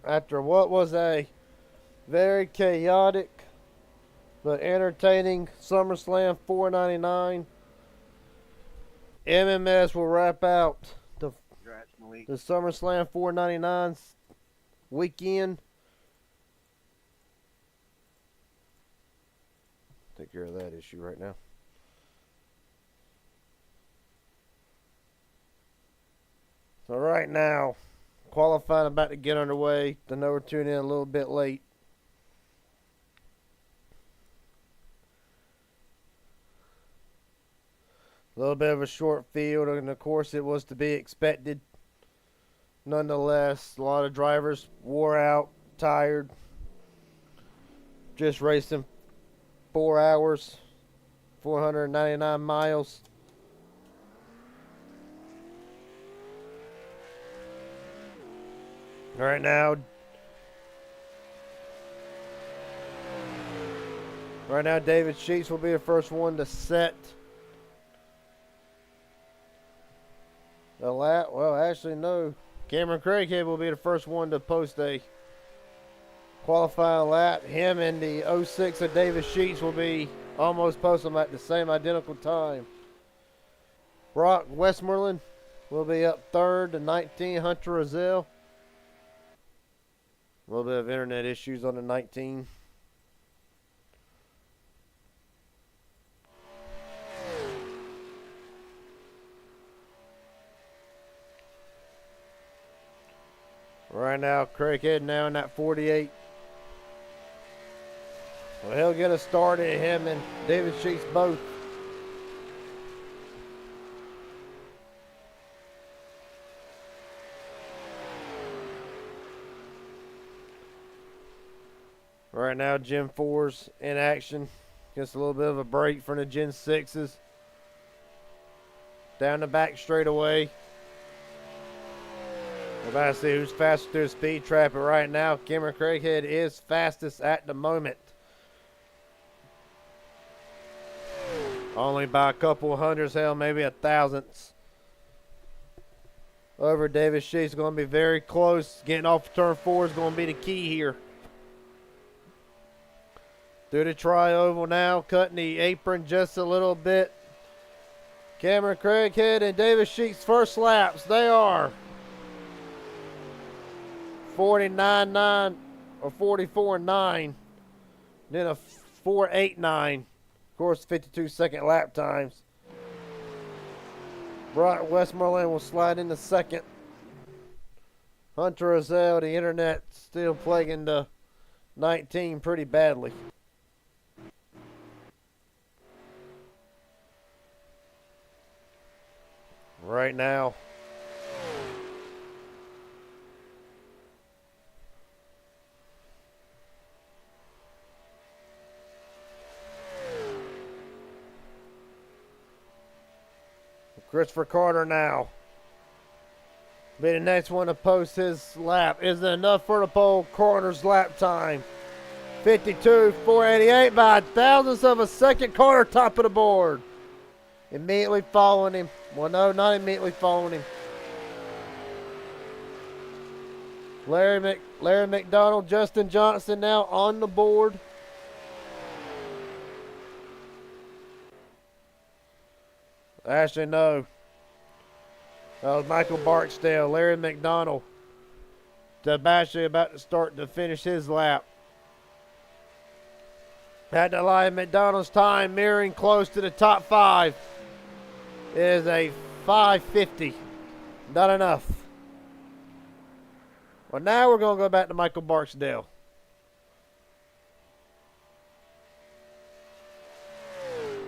after what was a very chaotic but entertaining SummerSlam 499. MMS will wrap out the SummerSlam 499 weekend. Take care of that issue right now. So right now, qualifying about to get underway. I know we're tuning in a little bit late. A little bit of a short field, and of course it was to be expected. Nonetheless, a lot of drivers wore out, tired. Just racing 4 hours, 499 miles. Right now, David Sheets will be the first one to set the lap. Well, actually, no. Cameron Craighead will be the first one to post a qualifying lap. Him and the 06 of David Sheets will be almost posting at the same identical time. Brock Westmoreland will be up third. The 19, Hunter Rozelle. A little bit of internet issues on the 19. Right now, Craighead now in that 48. Well, he'll get us started, him and David Sheets both. Right now, Gen 4's in action. Gets a little bit of a break from the Gen 6's. Down the back straightaway. We're about to see who's faster through the speed trap. But right now, Cameron Craighead is fastest at the moment. Only by a couple of hundredths, hell, maybe a thousandths. Over David Sheets, going to be very close. Getting off turn 4 is going to be the key here. Through the tri-oval now, cutting the apron just a little bit. Cameron Craighead and David Sheets' first laps. They are 49.9 or 44.9. Then a 4.89. Of course, 52-second lap times. Brock Westmoreland will slide into second. Hunter Rozelle, the internet still plaguing the 19 pretty badly. Right now, Christopher Carter now be the next one to post his lap. Is it enough for the pole? Carter's lap time 52.488 by thousandths of a second. Carter top of the board. Immediately following him. Well, no, not immediately following him. Larry McDonald, Justin Johnson now on the board. Actually, no. That was Michael Barksdale. Larry McDonald. Actually about to start to finish his lap. Had to lie. McDonald's time mirroring close to the top 5. It is a 5:50. Not enough. Well, now we're going to go back to Michael Barksdale.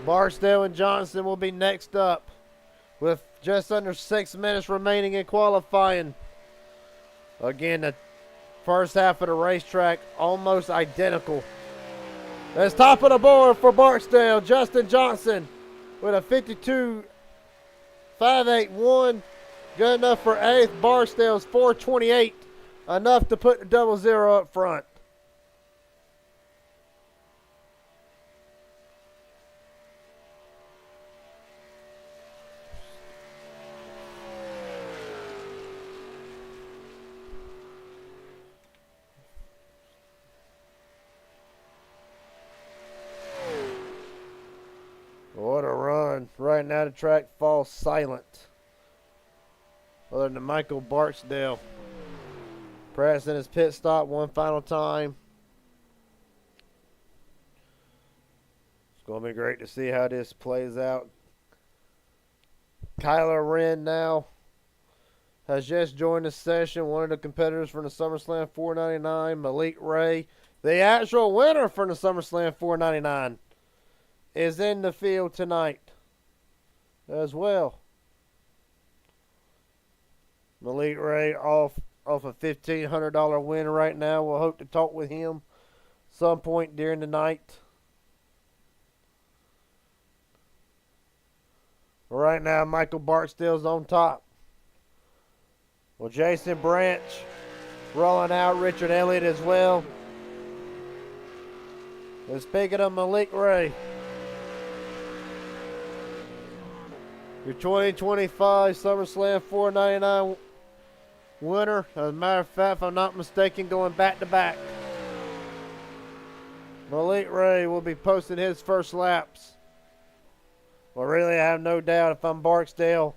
Barksdale and Johnson will be next up with just under 6 minutes remaining in qualifying. Again, the first half of the racetrack almost identical. That's top of the board for Barksdale. Justin Johnson with a 52.581. Good enough for 8th. Barksdale's 428. Enough to put the 00 up front. What a run. Right now the track falls silent. Other than Michael Barksdale. Pressing his pit stop one final time. It's going to be great to see how this plays out. Kyler Wren now has just joined the session. One of the competitors from the SummerSlam 499, Malik Ray, the actual winner from the SummerSlam 499, is in the field tonight as well. Malik Ray off a $1,500 win right now. We'll hope to talk with him some point during the night. Right now, Michael Barksdale's on top. Well, Jason Branch rolling out. Richard Elliott as well. And speaking of Malik Ray, your 2025 SummerSlam 499 winner. As a matter of fact, if I'm not mistaken, going back to back. Malik Ray will be posting his first laps. Well, really, I have no doubt if I'm Barksdale,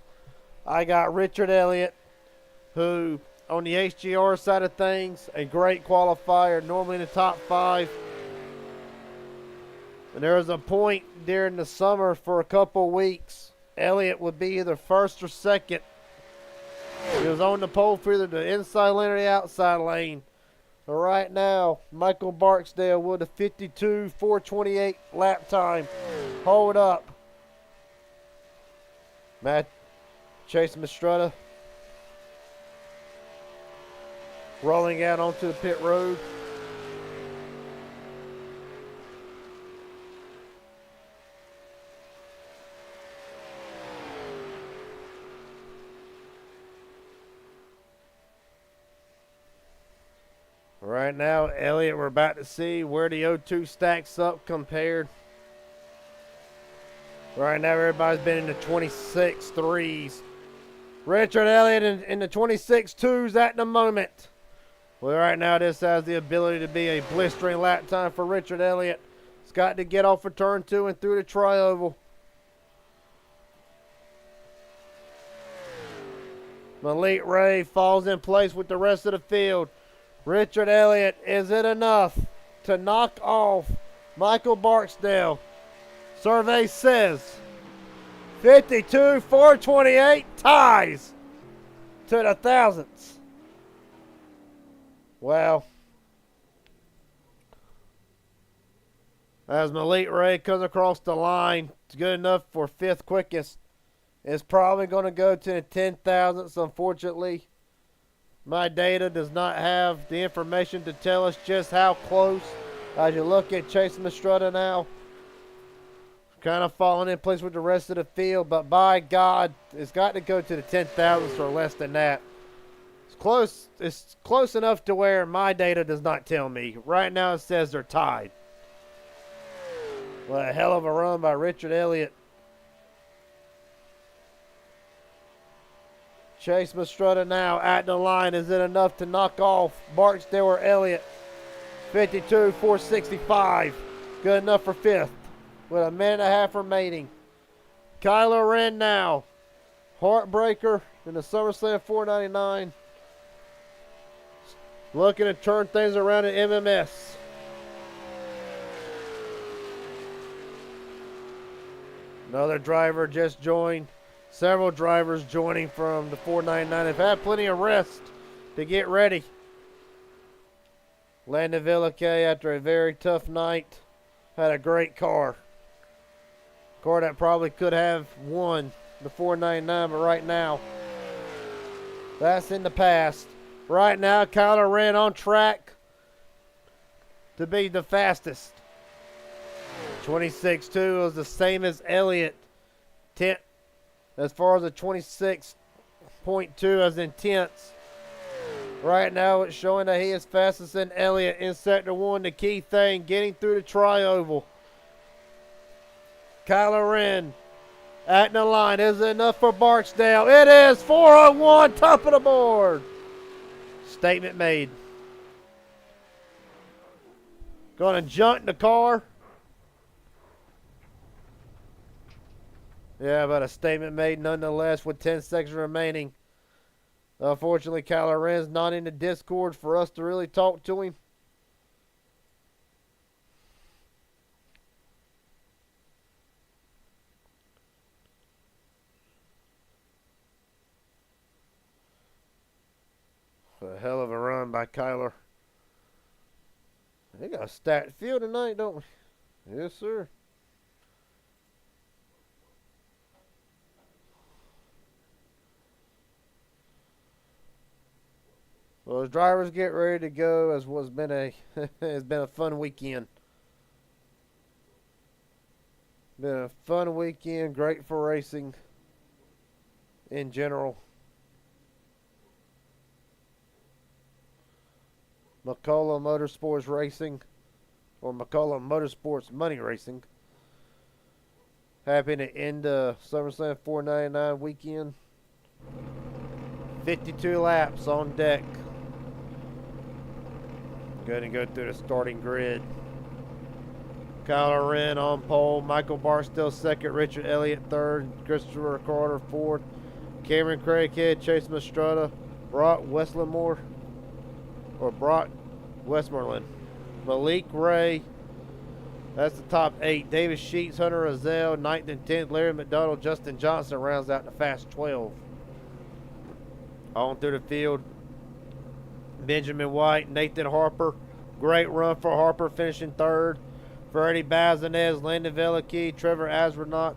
I got Richard Elliott, who, on the HGR side of things, a great qualifier, normally in the top 5. And there was a point during the summer for a couple weeks, Elliott would be either first or second. He was on the pole for either the inside lane or the outside lane. But right now, Michael Barksdale with a 52.428 lap time. Hold up. Matt Chase Mastretta rolling out onto the pit road. Right now, Elliott, we're about to see where the O2 stacks up compared. Right now, everybody's been in the 26.3s. Richard Elliott in the 26.2s at the moment. Well, right now, this has the ability to be a blistering lap time for Richard Elliott. He's got to get off for turn 2 and through the tri-oval. Malik Ray falls in place with the rest of the field. Richard Elliott, is it enough to knock off Michael Barksdale? Survey says 52.428 ties to the thousandths. Well, as Malik Ray comes across the line, it's good enough for 5th quickest. It's probably going to go to the 10,000ths, unfortunately. My data does not have the information to tell us just how close. As you look at Chase Mastretta now, kind of falling in place with the rest of the field, but by God, it's got to go to the 10,000ths or less than that. It's close. It's close enough to where my data does not tell me. Right now it says they're tied. Well, a hell of a run by Richard Elliott. Chase Mastretta now at the line. Is it enough to knock off Barksdale or Elliott? 52.465. Good enough for 5th with a minute and a half remaining. Kyler Wren now. Heartbreaker in the SummerSlam 499. Looking to turn things around at MMS. Another driver just joined. Several drivers joining from the 499. They've had plenty of rest to get ready. Landon Villacay, after a very tough night, had a great car. Car that probably could have won the 499, but right now, that's in the past. Right now, Kyler Wren on track to be the fastest. 26.2 was the same as Elliott. As far as the 26.2 as in tenths. Right now it's showing that he is fastest than Elliott in Sector 1. The key thing, getting through the tri-oval. Kyler Wren at the line. Is it enough for Barksdale? It is. 401, top of the board. Statement made. Going to jump the car. Yeah, but a statement made nonetheless with 10 seconds remaining. Unfortunately, Kyler Wren's not in the Discord for us to really talk to him. A hell of a run by Kyler. They got a stacked field tonight, don't we? Yes, sir. Well, as drivers get ready to go, as was been a has been a fun weekend. Been a fun weekend, great for racing in general. McCullough Motorsports Racing, or McCullough Motorsports Money Racing. Happy to end the SummerSlam 499 weekend. 52 laps on deck. Going to go through the starting grid. Kyler Wren on pole. Michael Barstow second. Richard Elliott third. Christopher Carter fourth. Cameron Craighead, Chase Mastretta, Brock Westmore. Malik Ray. That's the top 8. David Sheets, Hunter Rozelle, 9th and 10th. Larry McDonald, Justin Johnson rounds out the fast 12. On through the field. Benjamin White, Nathan Harper. Great run for Harper, finishing third. Freddie Bazinez, Landon Velikey, Trevor Astronaut,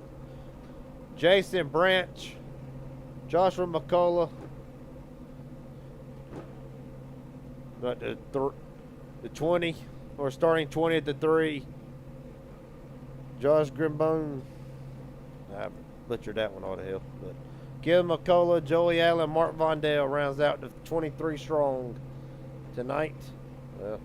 Jason Branch, Joshua McCullough. Got the 20, or starting 20 at the 3. Josh Grimbone. I butchered that one all to hell. But Gil McCullough, Joey Allen, Mark Vondale rounds out the 23 strong tonight. Well,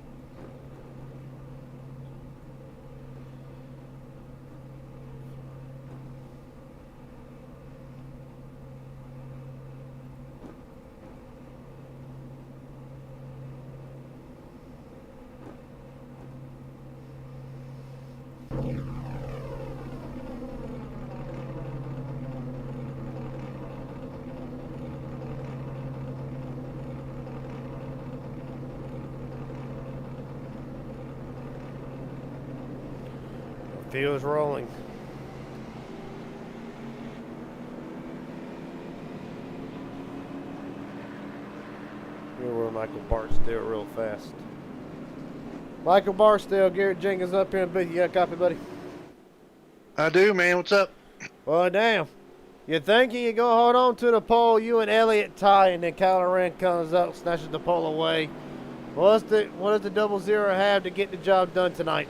field's rolling. Here where Michael Barstow real fast. Michael Barstow, Garrett Jenkins up here in the booth. You got a copy, buddy? I do, man. What's up? Well, damn. You thinking you're going to hold on to the pole, you and Elliott tie, and then Kyler Wren comes up, snatches the pole away. What does the 00 have to get the job done tonight?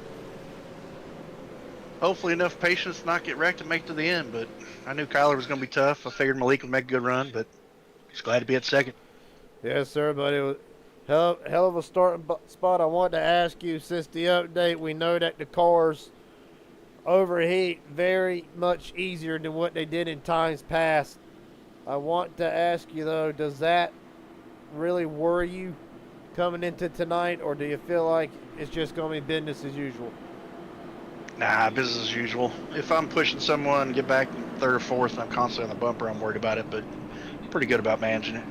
Hopefully enough patience to not get wrecked and make it to the end, but I knew Kyler was going to be tough. I figured Malik would make a good run, but just glad to be at second. Yes, sir, but it was hell of a starting spot. I want to ask you, since the update, we know that the cars overheat very much easier than what they did in times past. I want to ask you, though, does that really worry you coming into tonight, or do you feel like it's just going to be business as usual? Nah, business as usual. If I'm pushing someone, get back third or fourth, and I'm constantly on the bumper, I'm worried about it, but I'm pretty good about managing it.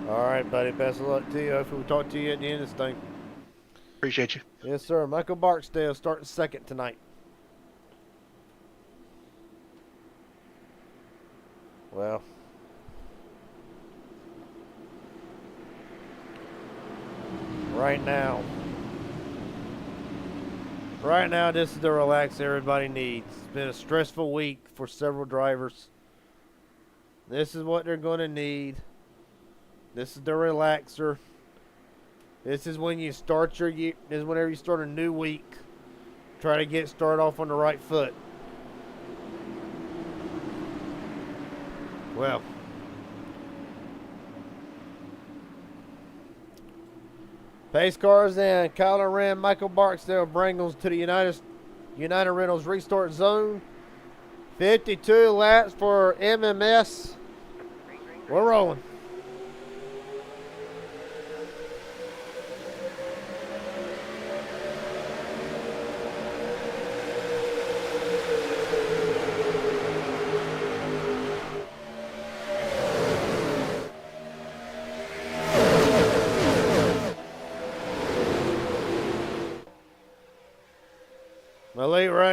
All right, buddy. Best of luck to you. Hopefully we'll talk to you at the end of this thing. Appreciate you. Yes, sir. Michael Barksdale starting second tonight. Well, right now, this is the relax everybody needs. It's been a stressful week for several drivers. This is what they're going to need. This is the relaxer. This is when you start your year. This is whenever you start a new week. Try to get started off on the right foot. Well, pace cars and Kyler Wren, Michael Barksdale bring us to the United Rentals restart zone. 52 laps for MMS. We're rolling.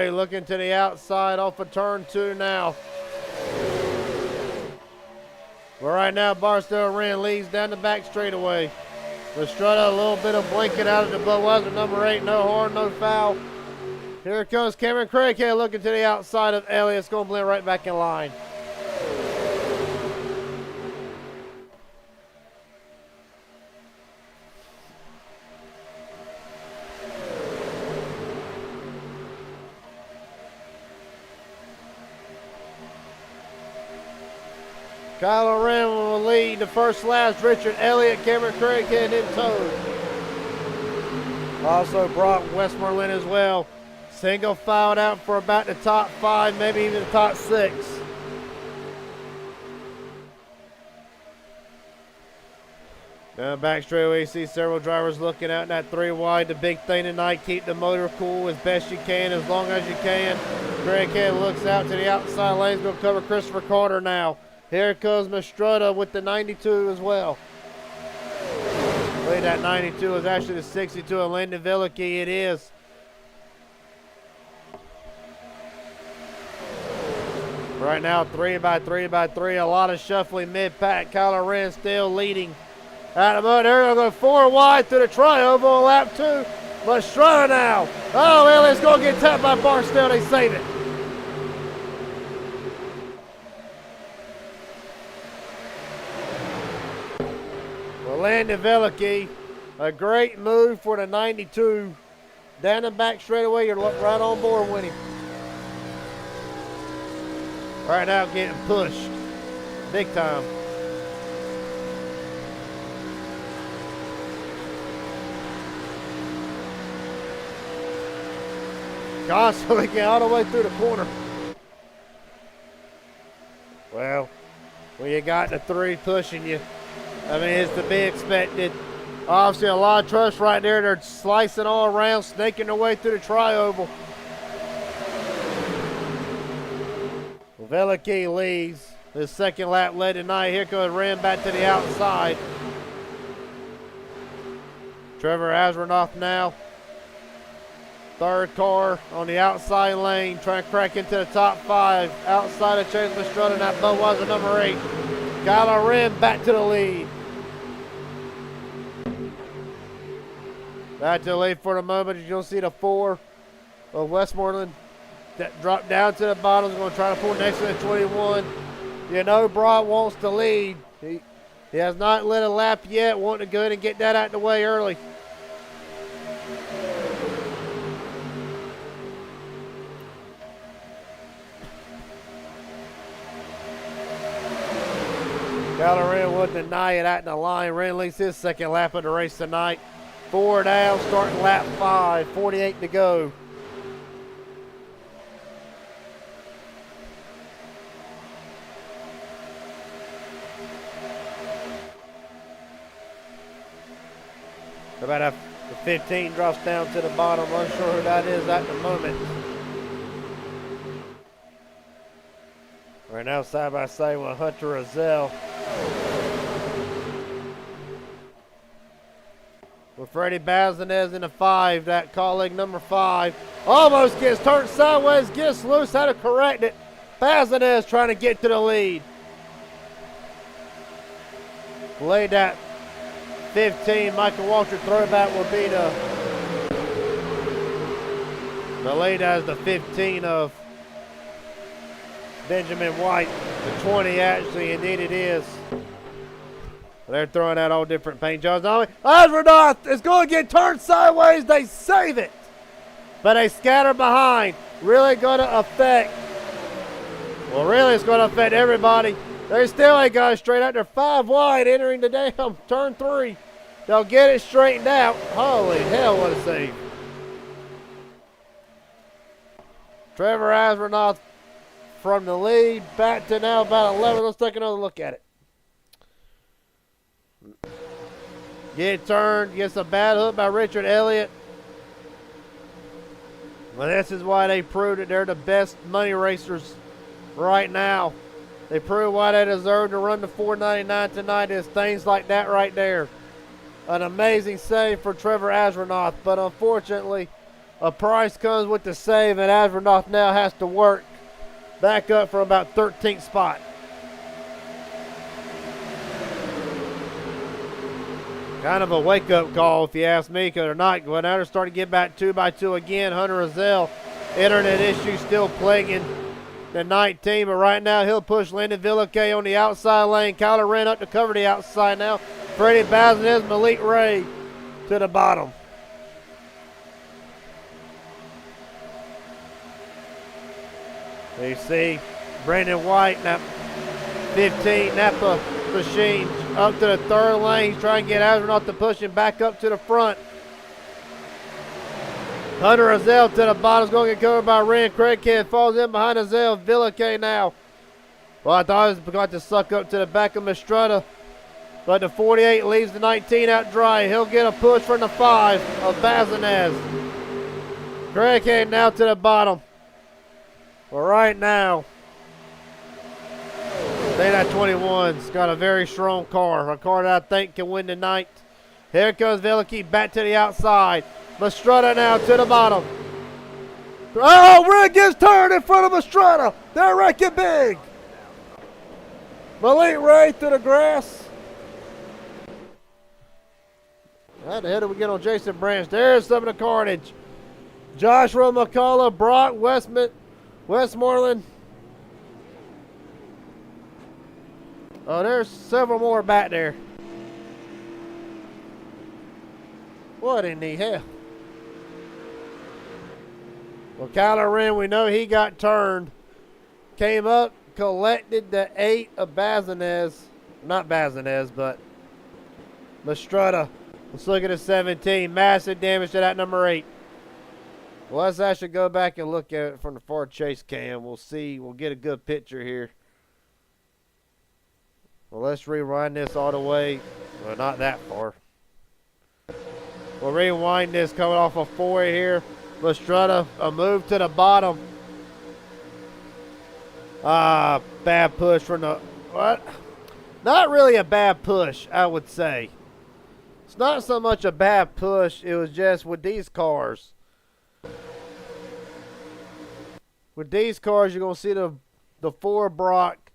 Ray looking to the outside off of turn 2 now. But right now, Barstow Wren leads down the back straightaway. Estrada a little bit of blinking out of the Budweiser number 8. No horn, no foul. Here comes Cameron Craighead looking to the outside of Elliott. It's going to blend right back in line. Kylo Ren will lead the first last. Richard Elliott, Cameron Craighead in tow. Also Brock Westmoreland as well. Single filed out for about the top 5, maybe even the top 6. Down back straightaway, you see several drivers looking out in that 3 wide. The big thing tonight, keep the motor cool as best you can, as long as you can. Craighead looks out to the outside lanes, going to cover Christopher Carter now. Here comes Mastrutta with the 92 as well. I believe that 92 is actually the 62 of Landon Velicky. It is. Right now, 3 by 3 by 3. A lot of shuffling mid-pack. Kylo Ren still leading. Out of the mud. They're going to go 4 wide through the tri-oval on lap 2. Mastrutta now. Oh, Elliott's going to get tapped by Barstow. They save it. Landon Velicky, a great move for the 92. Down and back straightaway, you're right on board with him. Right now getting pushed, big time. Constantly getting all the way through the corner. Well, when you got the 3 pushing you, I mean, it's to be expected. Obviously, a lot of trust right there. They're slicing all around, snaking their way through the tri-oval. Velicky leads. His second lap led tonight. Here goes Ren back to the outside. Trevor Asrenoff now. 3rd car on the outside lane, trying to crack into the top 5. Outside of Chase Mastrutta and that Budweiser number 8. Kylo Ren back to the lead. Back to the lead for the moment. As you'll see the 4 of Westmoreland that dropped down to the bottom. Is going to try to pull next to the 21. You know Broad wants to lead. He has not lit a lap yet. Wanting to go ahead and get that out of the way early. Kylo Ren would deny it out in the line. Ren leads his second lap of the race tonight. 4 down, starting lap 5, 48 to go. About the 15 drops down to the bottom. Unsure who that is at the moment. Right now, side by side with Hunter Rozelle. With Freddie Bazinez in the 5, that colleague number 5. Almost gets turned sideways, gets loose, had to correct it. Bazinez trying to get to the lead. Laid that 15, Michael Walter throwback will be the lead as the 15 of Benjamin White. The 20 actually, indeed it is. They're throwing out all different paint jobs. Asrenoff is going to get turned sideways. They save it. But they scatter behind. Really going to affect. Well, really it's going to affect everybody. They still ain't got it straight out. They're 5 wide entering the damn turn 3. They'll get it straightened out. Holy hell, what a save. Trevor Asrenoff from the lead back to now about 11. Let's take another look at it. Get turned, gets a bad hook by Richard Elliott. Well, this is why they proved that they're the best money racers right now. They prove why they deserve to run the 499 tonight. Is things like that right there. An amazing save for Trevor Asrenoff, but unfortunately, A Price comes with the save, and Asvernoff now has to work back up for about 13th spot. Kind of a wake-up call, if you ask me, because they're not going out. They're starting to get back 2x2 again. Hunter Rozelle, internet issues still plaguing the night team, but right now he'll push Landon Villequet on the outside lane. Kyler ran up to cover the outside now. Freddie Bazinez, Malik Ray to the bottom. You see Brandon White, 15, Napa Machine up to the third lane. He's trying to get Astronaut to push him back up to the front. Hunter Rozelle to the bottom. Is going to get covered by Rand Craighead. Falls in behind Rozelle. Villequet now. Well, I thought he was going to suck up to the back of Mistretta. But the 48 leaves the 19 out dry. He'll get a push from the 5 of Bazinez. Craighead now to the bottom. Well, right now, that 21's got a very strong car. A car that I think can win tonight. Here comes Villequet back to the outside. Mistretta now to the bottom. Oh, Rig gets turned in front of Mistretta. They're wrecking big. Malik Ray through the grass. How the hell did we get on Jason Branch? There's some of the carnage. Joshua McCullough, Brock Westmoreland. Oh, there's several more back there. What in the hell? Well, Kyler Wren, we know he got turned. Came up, collected the 8 of Bazinez. Not Bazinez, but Mistretta. Let's look at the 17. Massive damage to that number 8. Well, let's actually go back and look at it from the far chase cam. We'll see. We'll get a good picture here. Well, let's rewind this all the way. Well, not that far. We'll rewind this coming off a 4 here. Mistretta, a move to the bottom. Bad push from the, what? Not really a bad push, I would say. It's not so much a bad push. It was just with these cars. With these cars, you're going to see the 4 Brock.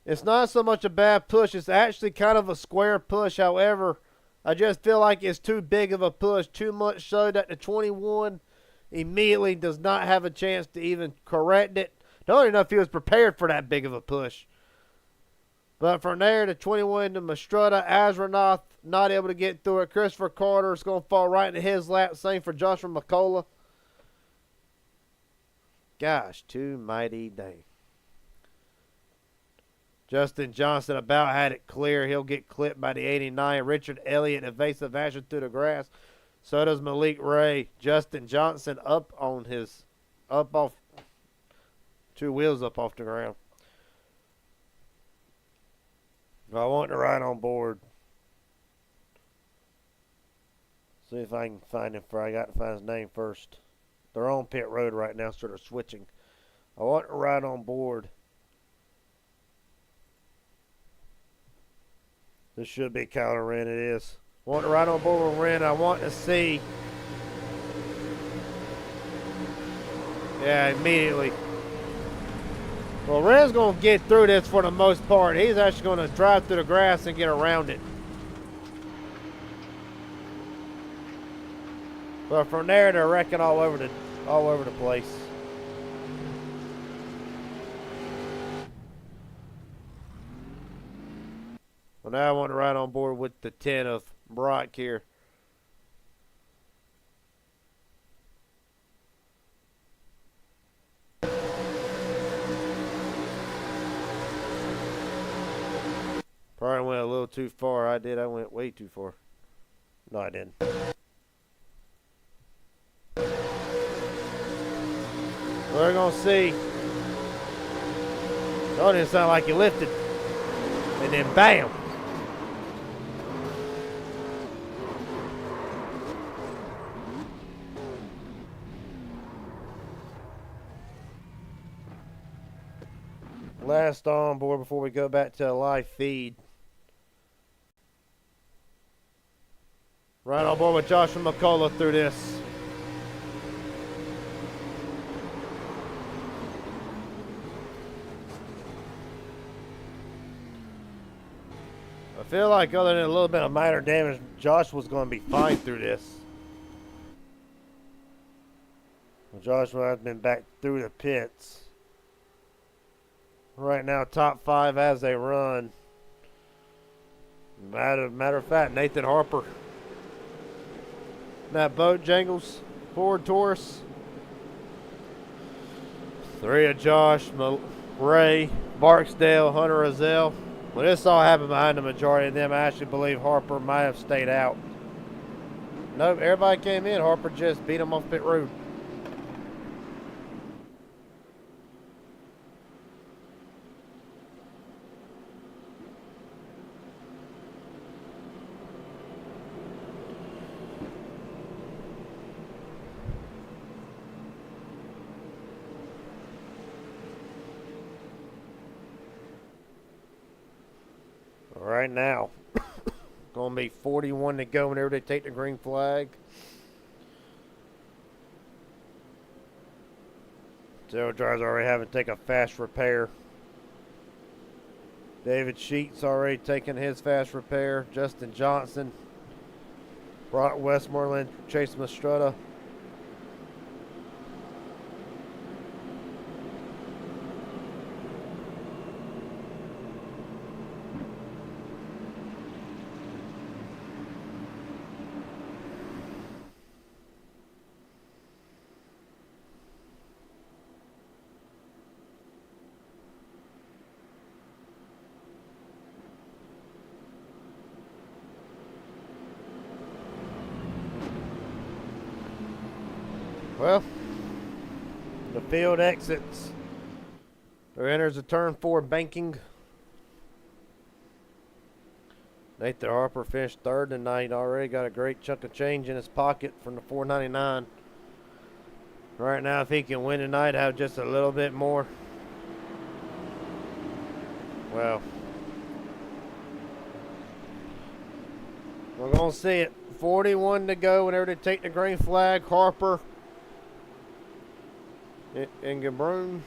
It's not so much a bad push. It's actually kind of a square push. However, I just feel like it's too big of a push. Too much so that the 21 immediately does not have a chance to even correct it. Don't even know if he was prepared for that big of a push. But from there, the 21 to Mistretta, Asronoff not able to get through it. Christopher Carter is going to fall right into his lap. Same for Joshua McCullough. Gosh, too mighty dang. Justin Johnson about had it clear. He'll get clipped by the 89. Richard Elliott, evasive action through the grass. So does Malik Ray. Justin Johnson up off 2 wheels up off the ground. I want to ride on board. See if I can find him. I got to find his name first. They're on pit road right now, so they're switching. I want to ride on board. This should be Kyler Wren. It is. I want to ride on board with Wren. I want to see. Yeah, immediately. Well, Wren's going to get through this for the most part. He's actually going to drive through the grass and get around it. But from there, they're wrecking all over the place. Well, now I want to ride on board with the 10 of Brock here. Probably went a little too far. I went way too far. No, I didn't. We're going to see. Oh, it didn't sound like he lifted. And then bam. Last on board before we go back to a live feed. Right on board with Joshua McCullough through this. I feel like other than a little bit of minor damage, Josh was going to be fine through this. Josh has been back through the pits. Right now, top 5 as they run. Matter of fact, Nathan Harper. That boat jangles. Ford Taurus. 3 of Josh, Ray, Barksdale, Hunter Rozelle. Well, this all happened behind the majority of them. I actually believe Harper might have stayed out. Nope, everybody came in. Harper just beat him off pit road. Right now, gonna be 41 to go whenever they take the green flag. Tail driver's already having to take a fast repair. David Sheets already taking his fast repair. Justin Johnson, Brock Westmoreland, Chase Mastrutta. Well, the field exits. There enters a turn 4 banking. Nathan Harper finished 3rd tonight. Already got a great chunk of change in his pocket from the 499. Right now, if he can win tonight, have just a little bit more. Well, we're going to see it. 41 to go whenever they take the green flag. Harper, Ingebrun,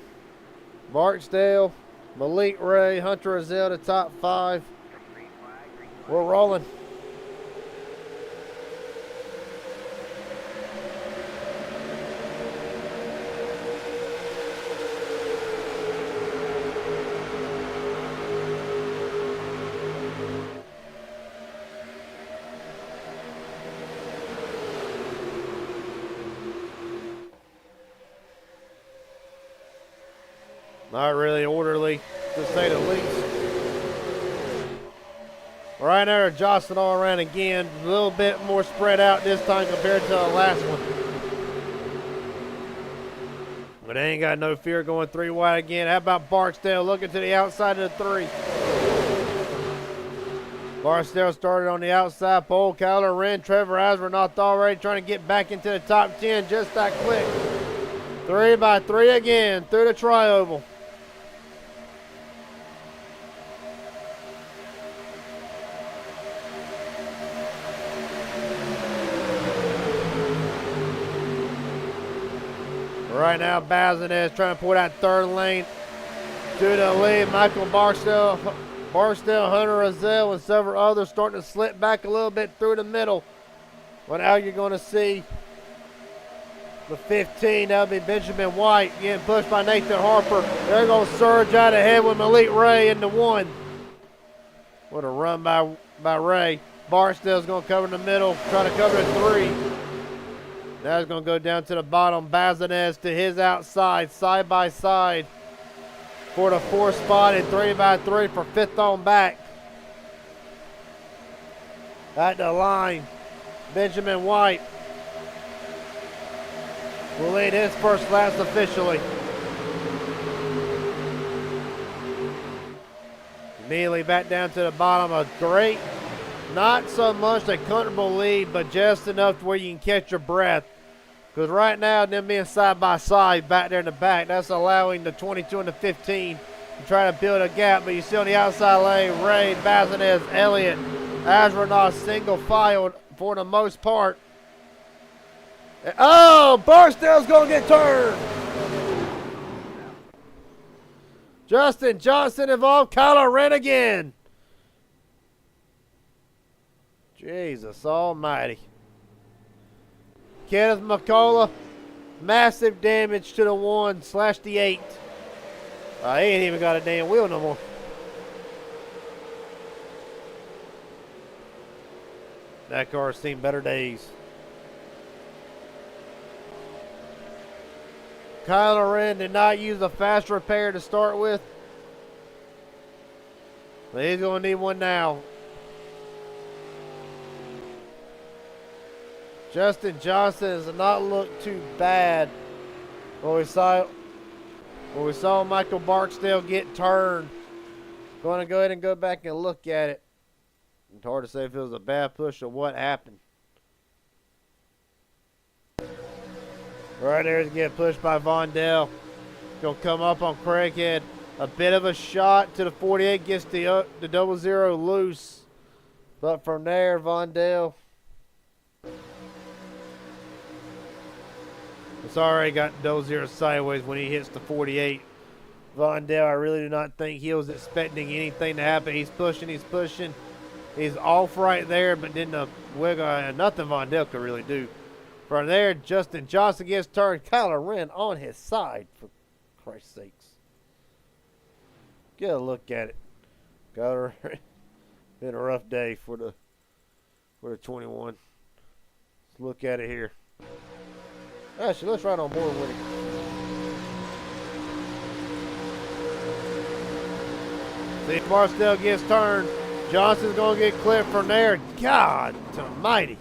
Barksdale, Malik Ray, Hunter Rozelle, the top 5. We're rolling. Not really orderly, to say the least. Right there, jostling all around again. A little bit more spread out this time compared to the last one. But they ain't got no fear going 3 wide again. How about Barksdale looking to the outside of the 3? Barksdale started on the outside pole. Kyler Wren, Trevor Asvernoth already trying to get back into the top 10 just that quick. 3 by 3 again through the tri-oval. Right now, Bazinez trying to pull that 3rd lane to the lead. Michael Barksdale, Hunter Rozelle, and several others starting to slip back a little bit through the middle. But now you're going to see the 15. That'll be Benjamin White getting pushed by Nathan Harper. They're going to surge out ahead with Malik Ray in the 1. What a run by Ray. Barksdale's going to cover in the middle, trying to cover the 3. Now he's going to go down to the bottom. Bazinez to his outside, side by side for the 4th spot and 3 by 3 for 5th on back. At the line, Benjamin White will lead his first laps officially. Immediately back down to the bottom. A great, not so much a comfortable lead, but just enough to where you can catch your breath. Because right now, them being side by side back there in the back, that's allowing the 22 and the 15 to try to build a gap. But you see on the outside lane, Ray, Bazinez, Elliott, Astronaut single filed for the most part. Oh, Barksdale's going to get turned. Justin Johnson involved. Kyler Wren again. Jesus almighty. Kenneth McCullough, massive damage to the 1/the 8. He ain't even got a damn wheel no more. That car's seen better days. Kyler Wren did not use a fast repair to start with. But he's going to need one now. Justin Johnson does not look too bad. When we saw Michael Barksdale get turned. Going to go ahead and go back and look at it. It's hard to say if it was a bad push or what happened. Right there is getting pushed by Vondell. Going to come up on Craighead. A bit of a shot to the 48, gets the 00 loose. But from there, Vondell. It's already got 00 sideways when he hits the 48. Vondell, I really do not think he was expecting anything to happen. He's pushing. He's off right there, but then the wiggle, nothing Vondell could really do. From there, Justin Johnson gets turned. Kyler Wren on his side, for Christ's sakes. Get a look at it. Kyler Wren. Been a rough day for the 21. Let's look at it here. Actually, let's ride on board with it. See, Barksdale gets turned. Johnson's going to get clipped from there. God almighty.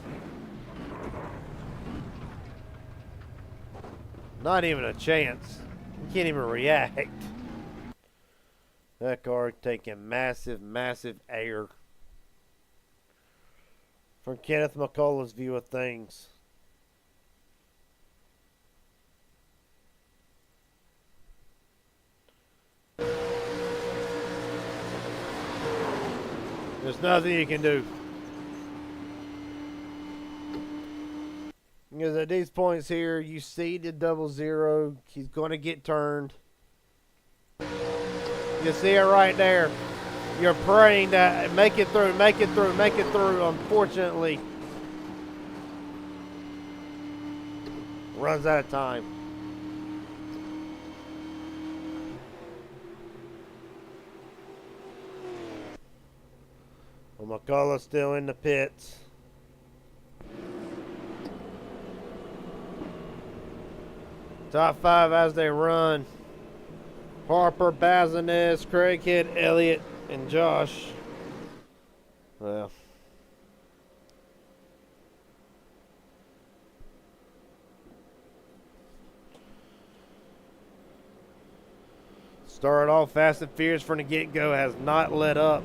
Not even a chance. He can't even react. That car taking massive, massive air. From Kenneth McCullough's view of things. There's nothing you can do. Because at these points here, you see the 00. He's going to get turned. You see it right there. You're praying that make it through, make it through, make it through. Unfortunately, runs out of time. Well, McCullough's still in the pits. Top 5 as they run. Harper, Bazinez, Craighead, Elliott, and Josh. Well. Started off fast and furious from the get-go. Has not let up.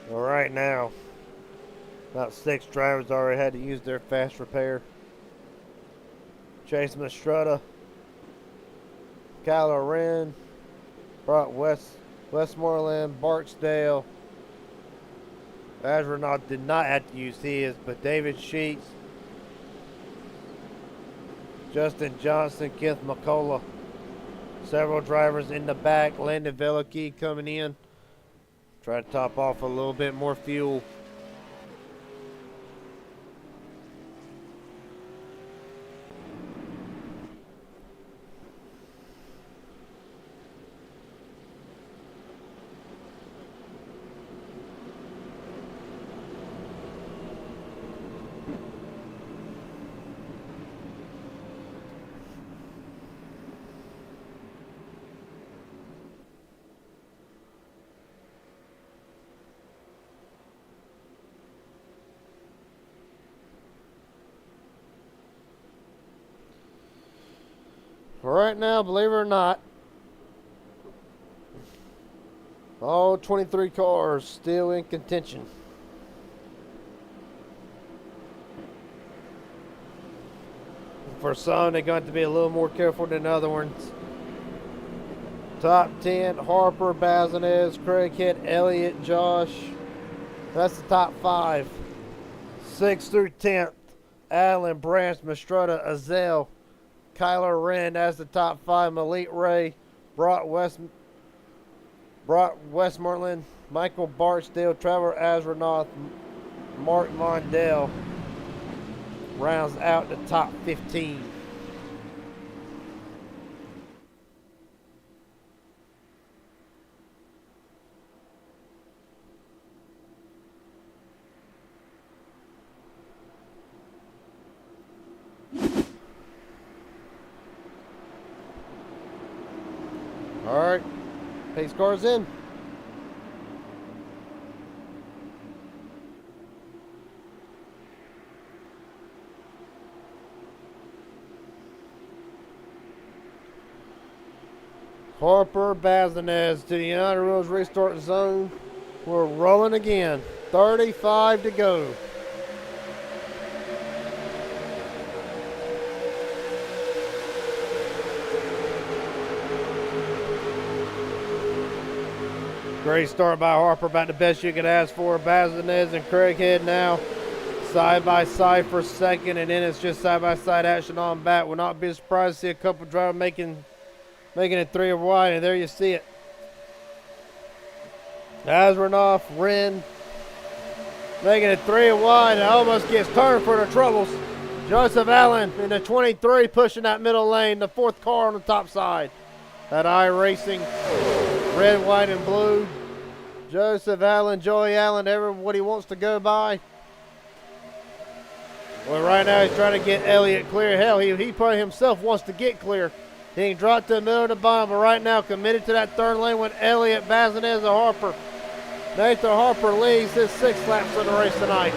Well, right now, about 6 drivers already had to use their fast repair. Chase Mastrutta, Kyler Wren, Brock Westmoreland, Barksdale. Astronaut did not have to use his, but David Sheets, Justin Johnson, Kenneth McCullough. Several drivers in the back. Landon Velicky coming in. Try to top off a little bit more fuel. Right now, believe it or not, all 23 cars still in contention. For some, they're going to be a little more careful than other ones. Top 10, Harper, Bazinez, Craighead, Elliott, Josh. That's the top 5. 6th through 10th, Allen, Branch, Mastrutta, Azell, Kyler Wren. That's the top 5. Malik Ray, Brock Westmoreland, Michael Barksdale, Trevor Asronoff, Mark Mondale rounds out the top 15. All right, pace cars in. Harper, Bazinez to the United Rose restart zone. We're rolling again. 35 to go. Great start by Harper, about the best you could ask for. Bazinez and Craighead now side by side for second, and then it's just side by side action on back. Will not be surprised to see a couple drivers making it 3 wide, and there you see it. Asronoff, Wren making it 3 wide, and almost gets turned for the troubles. Joseph Allen in the 23 pushing that middle lane, the 4th car on the top side. That iRacing, red, white, and blue. Joseph Allen, Joey Allen, everybody wants to go by. Well, right now he's trying to get Elliott clear. Hell, he probably himself wants to get clear. He can drop to the middle of the bottom, but right now committed to that 3rd lane with Elliott, Bazinez, and Harper. Nathan Harper leads his 6 laps of the race tonight.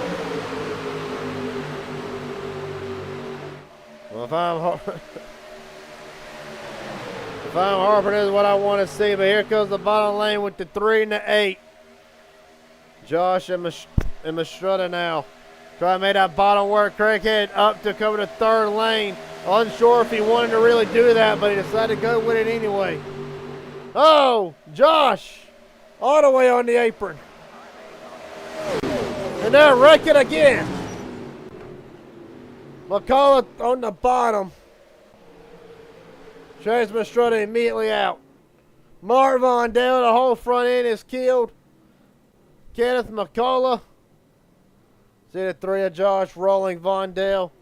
Well, if I'm Harper, this is what I want to see, but here comes the bottom lane with the 3 and the 8. Josh and Mastrutta now. Try to make that bottom work. Craighead up to cover the 3rd lane. Unsure if he wanted to really do that, but he decided to go with it anyway. Oh, Josh, all the way on the apron. And they're wrecking again. McCullough on the bottom. Chase Mastrutta immediately out. Mark Vondale, the whole front end is killed. Kenneth McCullough. See the 3 of Josh rolling Vondale.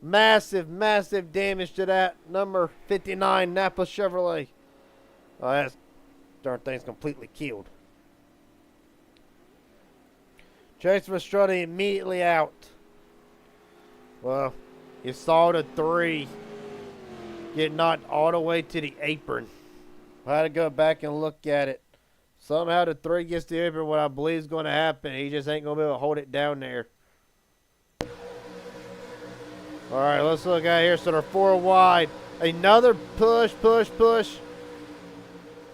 Massive, massive damage to that number 59 Napa Chevrolet. Oh, that darn thing's completely killed. Chase Mastrutta immediately out. Well, you saw the 3 get knocked all the way to the apron. I had to go back and look at it. Somehow the 3 gets the apron. What I believe is going to happen, he just ain't going to be able to hold it down there. All right, let's look out here. So they're 4 wide. Another push.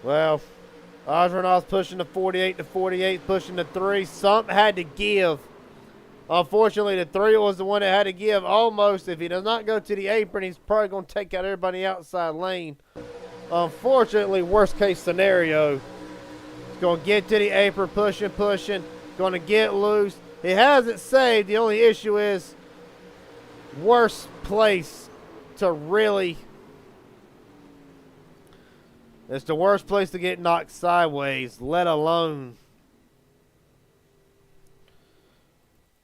Well, Osronoff's pushing the 48 to 48, pushing the 3. Something had to give. Unfortunately, the 3 was the one that had to give almost. If he does not go to the apron, he's probably going to take out everybody outside lane. Unfortunately, worst case scenario, he's going to get to the apron, pushing, going to get loose. He has it saved. The only issue is worst place to really, it's the worst place to get knocked sideways, let alone,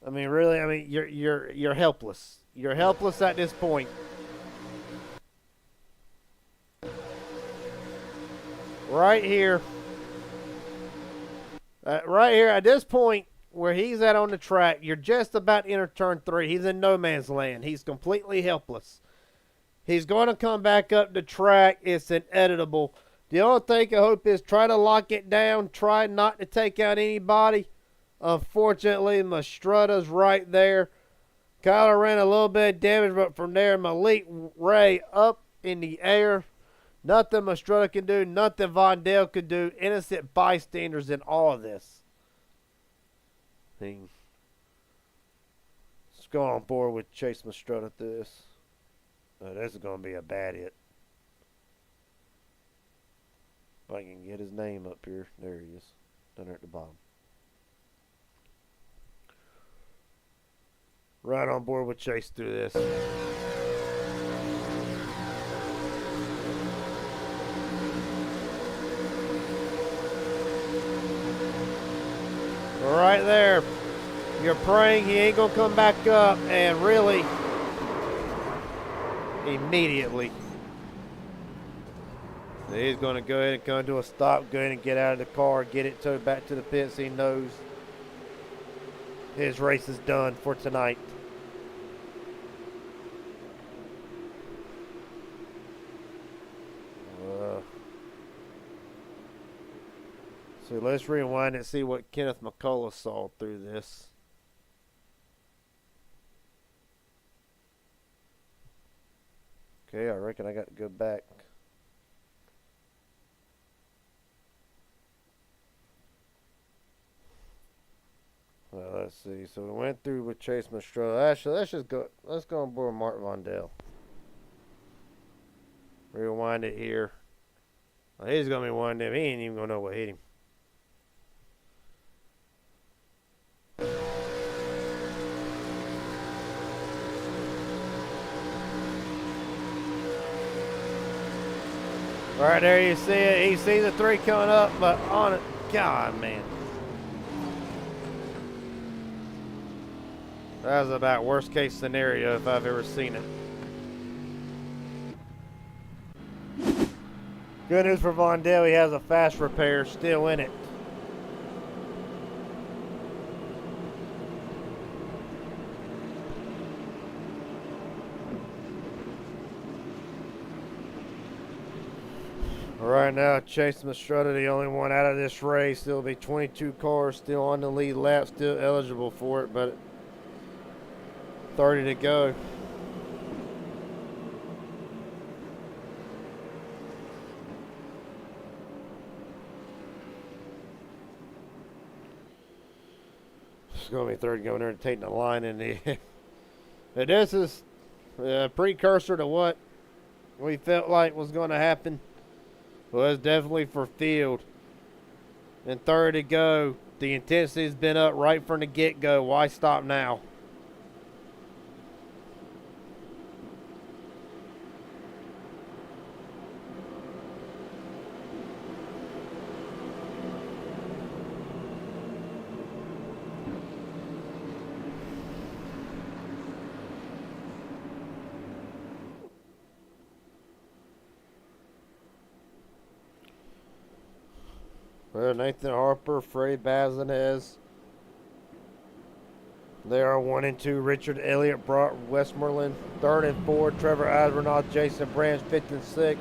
I mean, really, I mean, you're helpless. You're helpless at this point. Right here at this point where he's at on the track, you're just about to enter turn 3. He's in no man's land. He's completely helpless. He's going to come back up the track. It's ineditable. The only thing I hope is try to lock it down. Try not to take out anybody. Unfortunately, Mastrutta's right there. Kyler ran a little bit of damage, but from there, Malik Ray up in the air. Nothing Mastrutta can do. Nothing Vondale could do. Innocent bystanders in all of this. Let's go on board with Chase Mastrutta through this. Oh, this is going to be a bad hit. If I can get his name up here. There he is. Down there at the bottom. Right on board with Chase through this. Right there. You're praying he ain't going to come back up, and really, immediately, he's going to go ahead and come to a stop, go ahead and get out of the car, get it towed back to the pits. He knows his race is done for tonight. So let's rewind and see what Kenneth McCullough saw through this. Okay, I reckon I got to go back. Well, let's see. So we went through with Chase Mastrella. Actually, let's go on board Mark Vondell. Rewind it here. Well, he's going to be one of them. He ain't even going to know what hit him. Right there you see it. He sees the 3 coming up, but on it. God, man. That was about worst case scenario if I've ever seen it. Good news for Vondell. He has a fast repair still in it. Right now, Chase Mastrutta, the only one out of this race. There'll be 22 cars still on the lead lap, still eligible for it, but 30 to go. It's going to be 30 going there and taking the line in the. And this is a precursor to what we felt like was going to happen. Well, it's definitely for field. And 30 to go. The intensity's been up right from the get-go. Why stop now? Well, Nathan Harper, Freddie Bazinez. They are 1 and 2. Richard Elliott, Brock Westmoreland. 3rd and 4. Trevor Asbernoff, Jason Branch, 5th and 6th.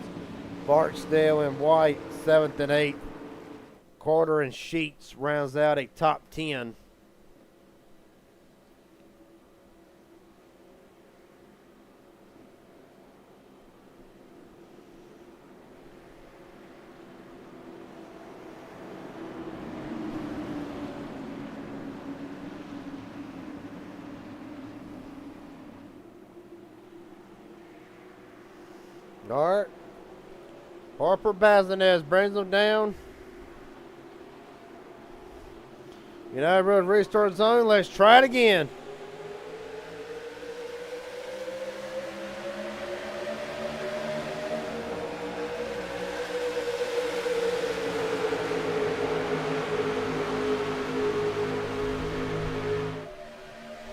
Barksdale and White, 7th and 8th. Carter and Sheets rounds out a top 10. All right. Harper Bazinez brings them down. United Road restart zone. Let's try it again.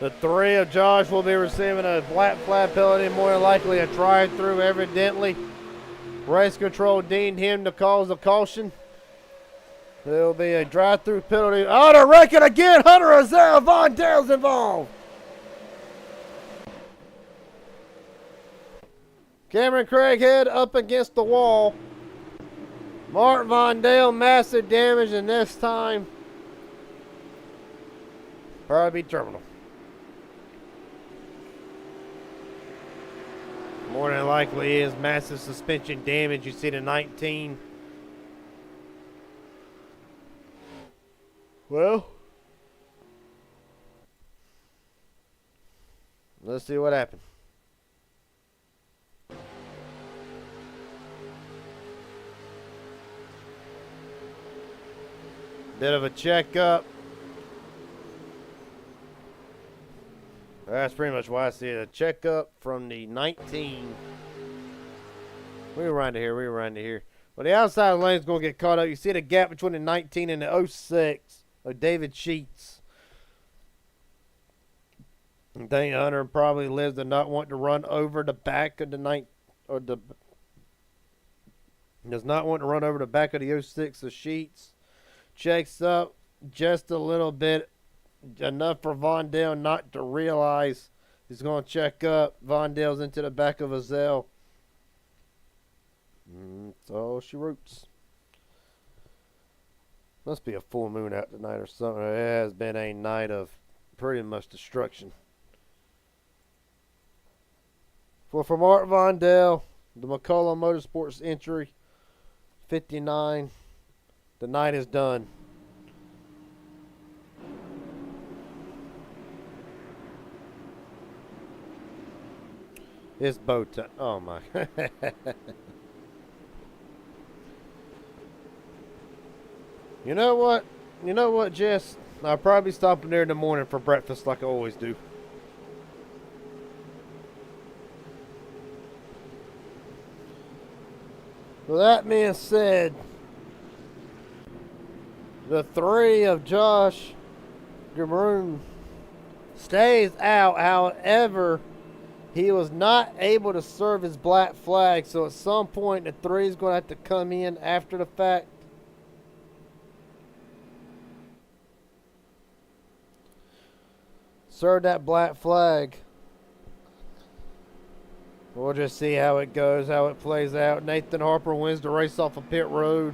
The 3 of Josh will be receiving a black flag penalty, more than likely a drive-through, evidently. Race control deemed him to cause a caution. There will be a drive-through penalty. Oh, the wrecking again. Hunter Azara, Vondell's involved. Cameron Craighead up against the wall. Mark Vondell, massive damage, and this time probably be terminal. More than likely is massive suspension damage. You see the 19. Well, let's see what happened. Bit of a checkup. That's pretty much why I see it. A checkup from the 19. We were around here. Well, the outside lane is going to get caught up. You see the gap between the 19 and the 06 of David Sheets. Dane Hunter probably lives to not want to run over the back of the does not want to run over the back of the 06 of Sheets. Checks up just a little bit, enough for Vondale not to realize he's going to check up. Vondale's into the back of Azelle. So she roots. Must be a full moon out tonight or something. It has been a night of pretty much destruction. For Mark Vondale, the McCullough Motorsports entry, 59. The night is done. It's bow time. Oh my. You know what? You know what, Jess? I'll probably be stopping there in the morning for breakfast like I always do. Well, that being said, the 3 of Josh Gamoon stays out. However, he was not able to serve his black flag, so at some point the 3 is going to have to come in after the fact. Serve that black flag. We'll just see how it goes, how it plays out. Nathan Harper wins the race off of pit road.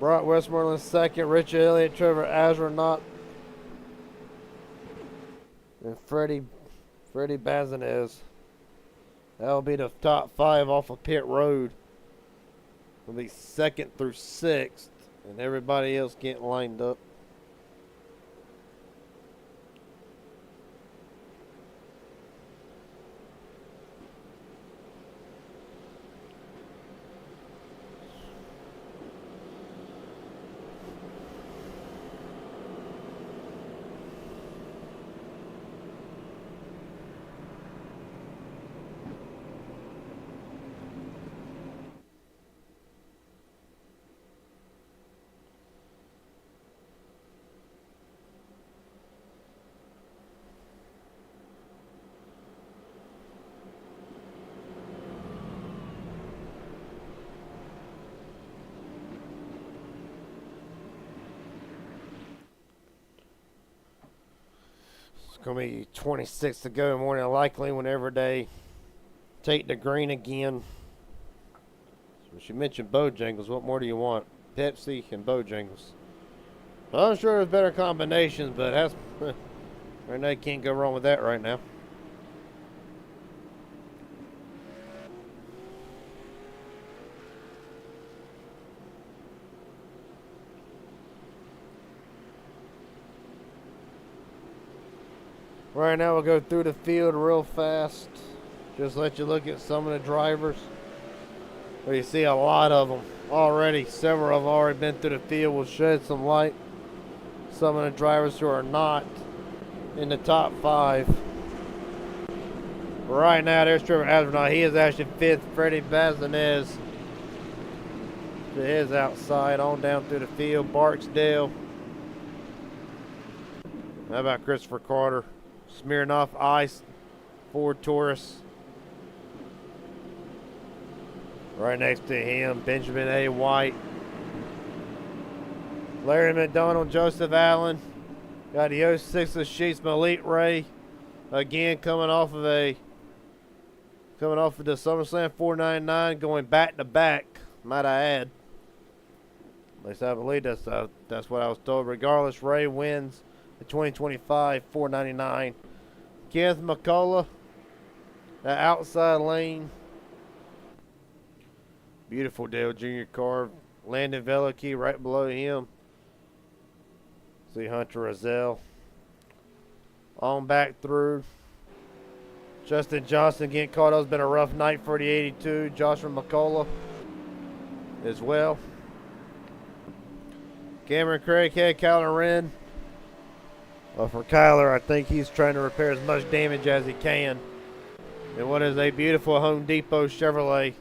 Brock Westmoreland second. Richard Elliott, Trevor Astronaut, and Freddie Bazinez. That'll be the top 5 off of pit road. It'll be 2nd through 6th, and everybody else getting lined up. Going to be 26 to go, more than likely, whenever they take the green again. So she mentioned Bojangles. What more do you want? Pepsi and Bojangles. I'm sure there's better combinations, but that's right now you can't go wrong with that right now. Right now we'll go through the field real fast. Just let you look at some of the drivers. Well, you see a lot of them already. Several of them already been through the field. We'll shed some light. Some of the drivers who are not in the top 5. Right now there's Trevor Astronaut. He is actually 5th. Freddie Bazinez to his outside on down through the field. Barksdale. How about Christopher Carter? Smirnoff Ice, Ford Taurus. Right next to him, Benjamin A. White. Larry McDonald, Joseph Allen. Got the 06 of Sheets, Malik Ray. Again, coming off of the SummerSlam 499, going back to back, might I add. At least I believe that's what I was told. Regardless, Ray wins the 2025 499. Kenneth McCullough, the outside lane. Beautiful Dale Jr. car. Landon Velikey right below him. See Hunter Azelle. On back through. Justin Johnson getting caught up. It's been a rough night for the 82. Joshua McCullough as well. Cameron Craighead, Kyler Wren. Well, for Kyler, I think he's trying to repair as much damage as he can in what is a beautiful Home Depot Chevrolet.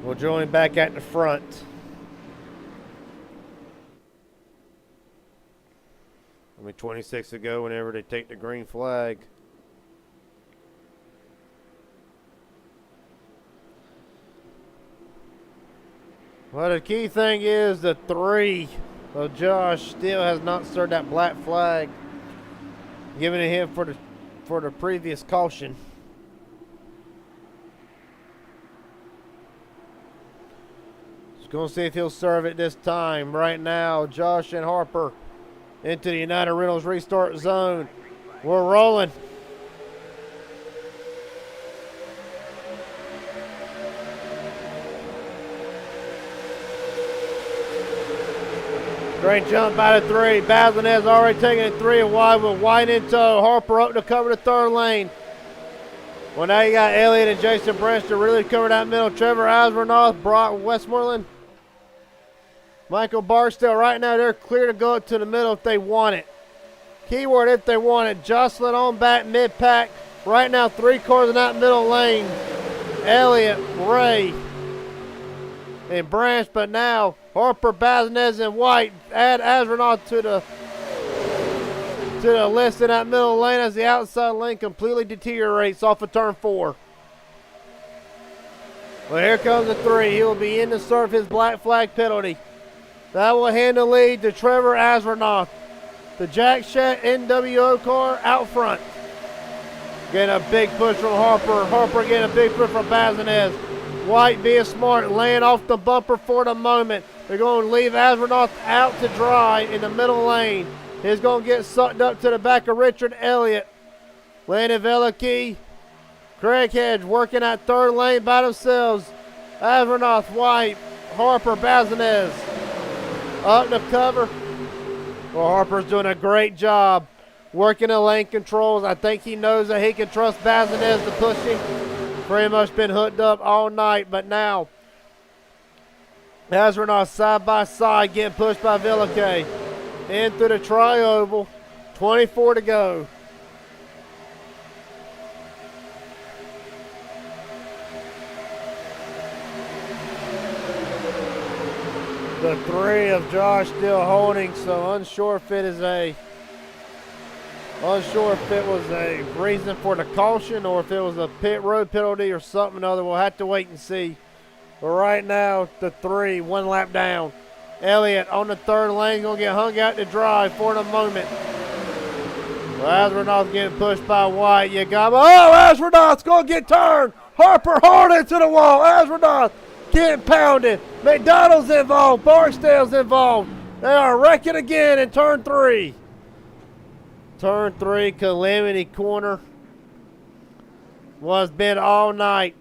We'll join back at the front. I mean, 26 ago, whenever they take the green flag. Well, the key thing is the 3 of Josh still has not started that black flag, giving it him for the previous caution. Just gonna see if he'll serve it this time. Right now, Josh and Harper into the United Rentals restart zone. We're rolling. Great jump out of 3. Baslin has already taken it 3 and wide with White in tow. Harper up to cover the 3rd lane. Well, now you got Elliott and Jason Branch to really cover that middle. Trevor Asbernoth, Brock Westmoreland, Michael Barstow. Right now they're clear to go up to the middle if they want it. Keyword if they want it. Jocelyn on back mid-pack. Right now 3 cars in that middle lane. Elliott, Ray, and Branch, but now Harper, Baznez, and White add Asbernoth to the list in that middle lane as the outside lane completely deteriorates off of turn 4. Well, here comes the 3. He will be in to serve his black flag penalty. That will hand the lead to Trevor Asbernoth. The Jack Shet NWO car out front. Getting a big push from Harper. Harper getting a big push from Bazinez. White being smart, laying off the bumper for the moment. They're going to leave Asbernoth out to dry in the middle lane. He's going to get sucked up to the back of Richard Elliott. Landon Velicky, Craighead working that 3rd lane by themselves. Asbernoth, White, Harper, Bazinez up to cover. Well, Harper's doing a great job working the lane controls. I think he knows that he can trust Bazinez to push him. Pretty much been hooked up all night, but now Asbernoth side by side getting pushed by Velicky. In through the tri-oval, 24 to go. The 3 of Josh still holding, so unsure if it was a reason for the caution or if it was a pit road penalty or something other. We'll have to wait and see. But right now, the 3, 1 lap down. Elliott on the 3rd lane, going to get hung out to dry for the moment. Well, Asbernoth getting pushed by White. You got him. Oh, Asbernoth's going to get turned. Harper hard into the wall. Asbernoth getting pounded. McDonald's involved. Barksdale's involved. They are wrecking again in turn 3. Turn 3, Calamity Corner. Was been all night.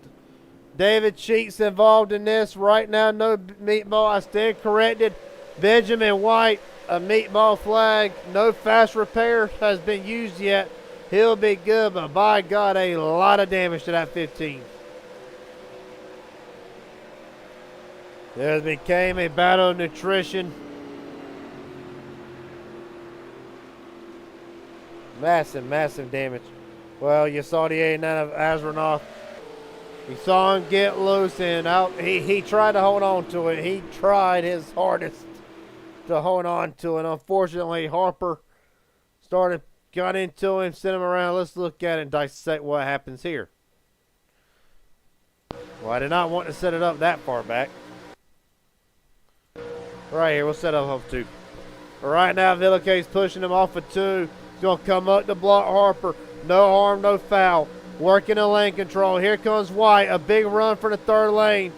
David Cheeks involved in this. Right now, no meatball. I stand corrected. Benjamin White, a meatball flag. No fast repair has been used yet. He'll be good, but by God, a lot of damage to that 15. There became a battle of nutrition. Massive damage. Well, you saw the 89 of Asbernoth. You saw him get loose and out. He tried to hold on to it. He tried his hardest to hold on to it. Unfortunately, Harper got into him, sent him around. Let's look at it and dissect what happens here. Well, I did not want to set it up that far back. Right here, we'll set up off 2. Right now, Villicay's pushing him off of 2. He's going to come up to block Harper. No harm, no foul. Working the lane control. Here comes White. A big run for the 3rd lane.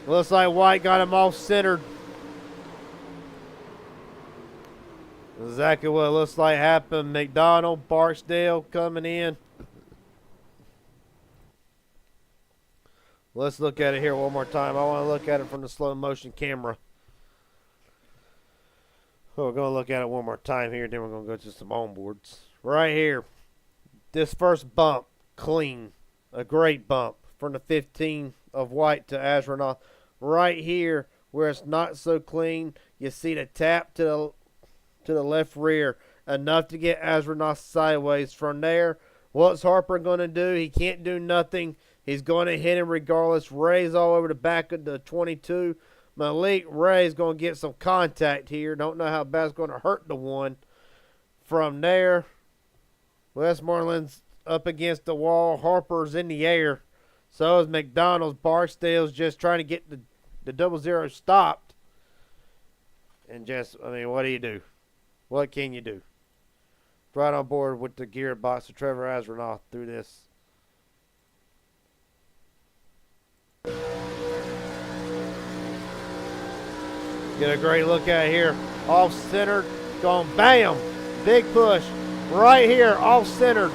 Looks like White got him off centered. Exactly what it looks like happened. McDonald, Barksdale coming in. Let's look at it here one more time. I want to look at it from the slow motion camera. We're going to look at it one more time here, then we're going to go to some onboards. Right here. This first bump, clean. A great bump from the 15 of white to Astronaut. Right here, where it's not so clean, you see the tap to the left rear, enough to get Astronaut sideways. From there, what's Harper going to do? He can't do nothing. He's going to hit him regardless. Ray's all over the back of the 22. Malik Ray's going to get some contact here. Don't know how bad it's going to hurt the one. From there, Westmoreland's up against the wall. Harper's in the air. So is McDonald's. Barksdale's just trying to get the 00 stopped. And just, I mean, what do you do? What can you do? Right on board with the gearbox of Trevor Astronaut through this. Get a great look at it here. Off-centered. Going bam. Big push. Right here. Off-centered.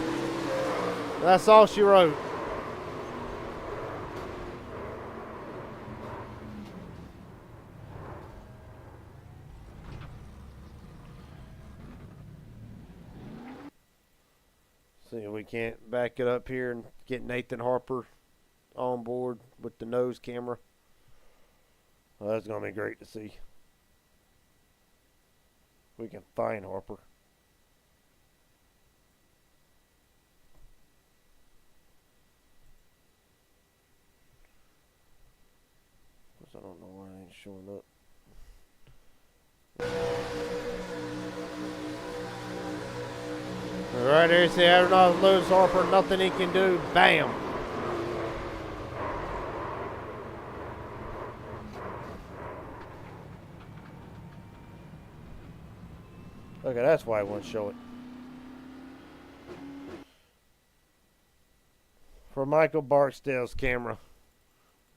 That's all she wrote. See if we can't back it up here and get Nathan Harper on board with the nose camera. Well, that's going to be great to see. We can find Harper. Of course, I don't know why it ain't showing up. Right there, you see Astronaut lose Harper. Nothing he can do. Bam. Okay, that's why I won't show it. For Michael Barksdale's camera.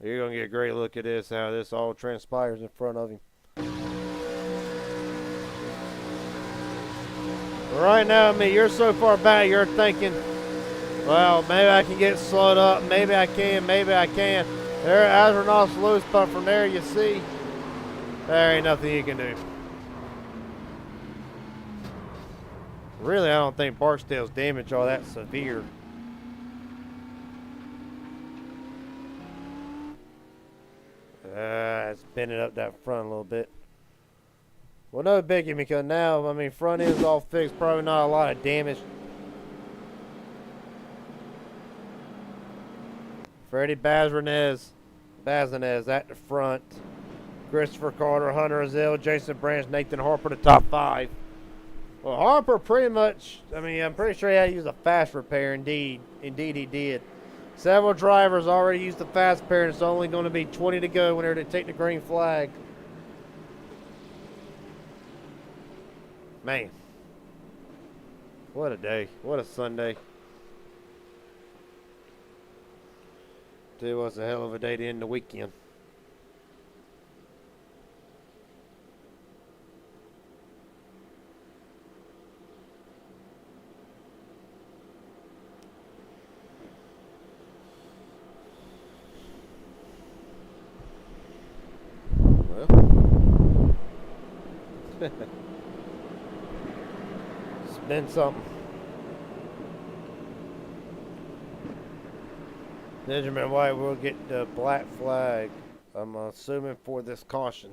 You're going to get a great look at this, how this all transpires in front of him. Right now, I mean, you're so far back, you're thinking, well, maybe I can get slowed up. Maybe I can. Maybe I can. There, Astronaut's loose, but from there, you see, there ain't nothing you can do. Really, I don't think Barksdale's damage all that severe. It's bending up that front a little bit. Well, no biggie, because now, I mean, front end's all fixed. Probably not a lot of damage. Freddie Bazanez at the front. Christopher Carter, Hunter Azell, Jason Branch, Nathan Harper, the top 5. Well, Harper pretty much, I mean, I'm pretty sure he had to use a fast repair. Indeed he did. Several drivers already used the fast repair, and it's only going to be 20 to go whenever they take the green flag. Man, what a day. What a Sunday. Tell you what's a hell of a day to end the weekend. Well. Been something. Benjamin White will get the black flag, I'm assuming, for this caution.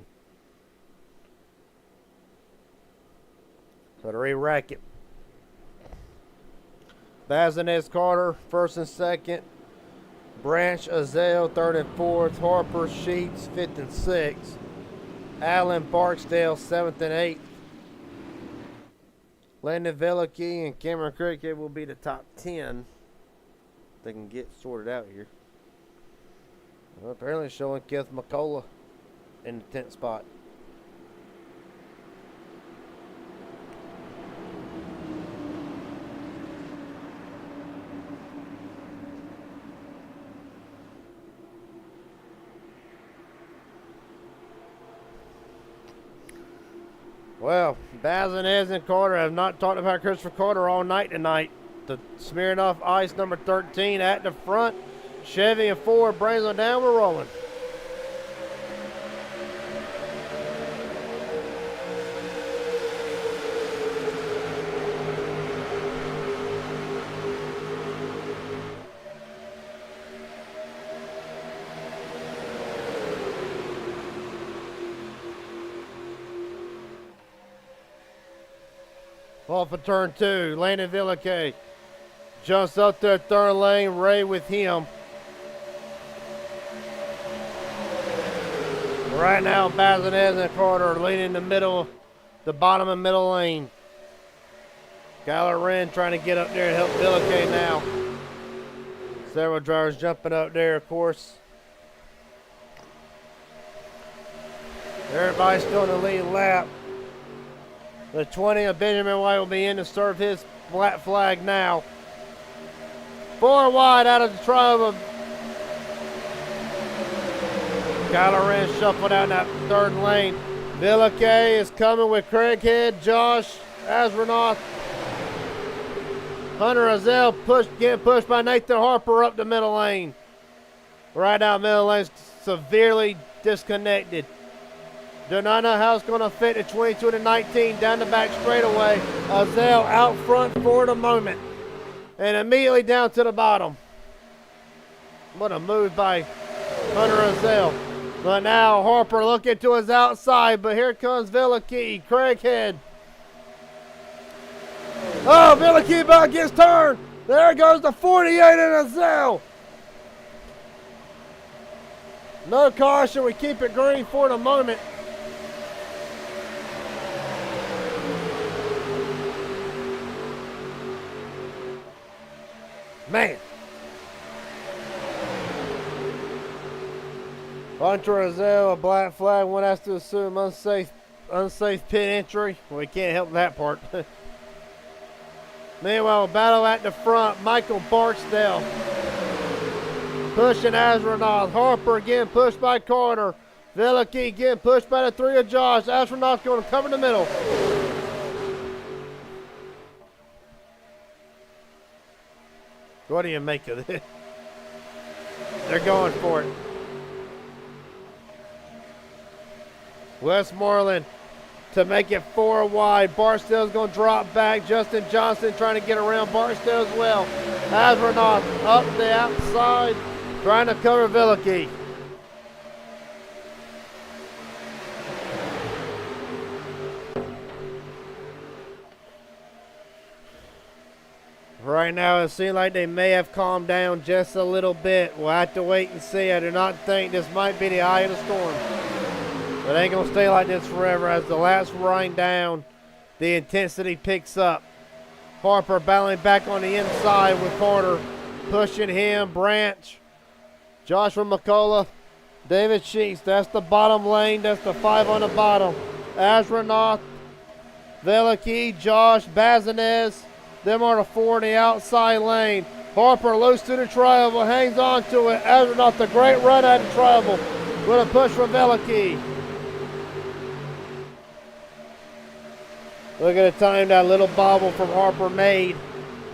So to re-rack it. Bazanez Carter, first and second. Branch Azell, third and fourth. Harper Sheets, fifth and sixth. Allen Barksdale, seventh and eighth. Landon Velicky and Cameron Cricket will be the top 10. They can get sorted out here. Well, apparently showing Keith McCullough in the 10th spot. Well, Bazanez and Carter have not talked about Christopher Carter all night tonight. The smearing off ice number 13 at the front. Chevy and Ford brings them down. We're rolling. Off of turn 2, Landon Villequet jumps up to the third lane, Ray with him. Right now, Bazinez and Carter leading the middle, the bottom and middle lane. Skylar Wren trying to get up there and help Villequet now. Several drivers jumping up there, of course. Everybody's still in the lead lap. The 20 of Benjamin White will be in to serve his black flag now. 4 wide out of the tribe of Skylar Wren shuffled out in that third lane. Villequet is coming with Craighead, Josh Asronoff. Hunter Azell getting pushed by Nathan Harper up the middle lane. Right now, middle lane's severely disconnected. Do not know how it's going to fit the 22 and the 19 down the back straightaway. Azell out front for the moment. And immediately down to the bottom. What a move by Hunter Azell. But now Harper looking to his outside, but here comes Villequet, Craighead. Oh, Villequet about gets turned. There goes the 48 and Azell. No caution, we keep it green for the moment. Man. Hunter Azell, a black flag. One has to assume unsafe pit entry. Well, we can't help that part. Meanwhile, battle at the front. Michael Barksdale pushing Astronaut. Harper again pushed by Carter. Villequet again pushed by the 3 of Josh. Astronaut's going to cover the middle. What do you make of this? They're going for it. Westmoreland to make it 4 wide. Barksdale's going to drop back. Justin Johnson trying to get around Barksdale as well. Asronoff up the outside, trying to cover Villequet. Right now, it seems like they may have calmed down just a little bit. We'll have to wait and see. I do not think this might be the eye of the storm. But it ain't going to stay like this forever. As the laps wind down, the intensity picks up. Harper battling back on the inside with Carter, pushing him. Branch, Joshua McCullough, David Sheets. That's the bottom lane. That's the 5 on the bottom. Asronoff, Villequet, Josh, Bazinez. Them are the 4 in the outside lane. Harper loose to the triangle, hangs on to it. Asronoff, the great run at the triangle. With a push from Villequet. Look at the time that little bobble from Harper made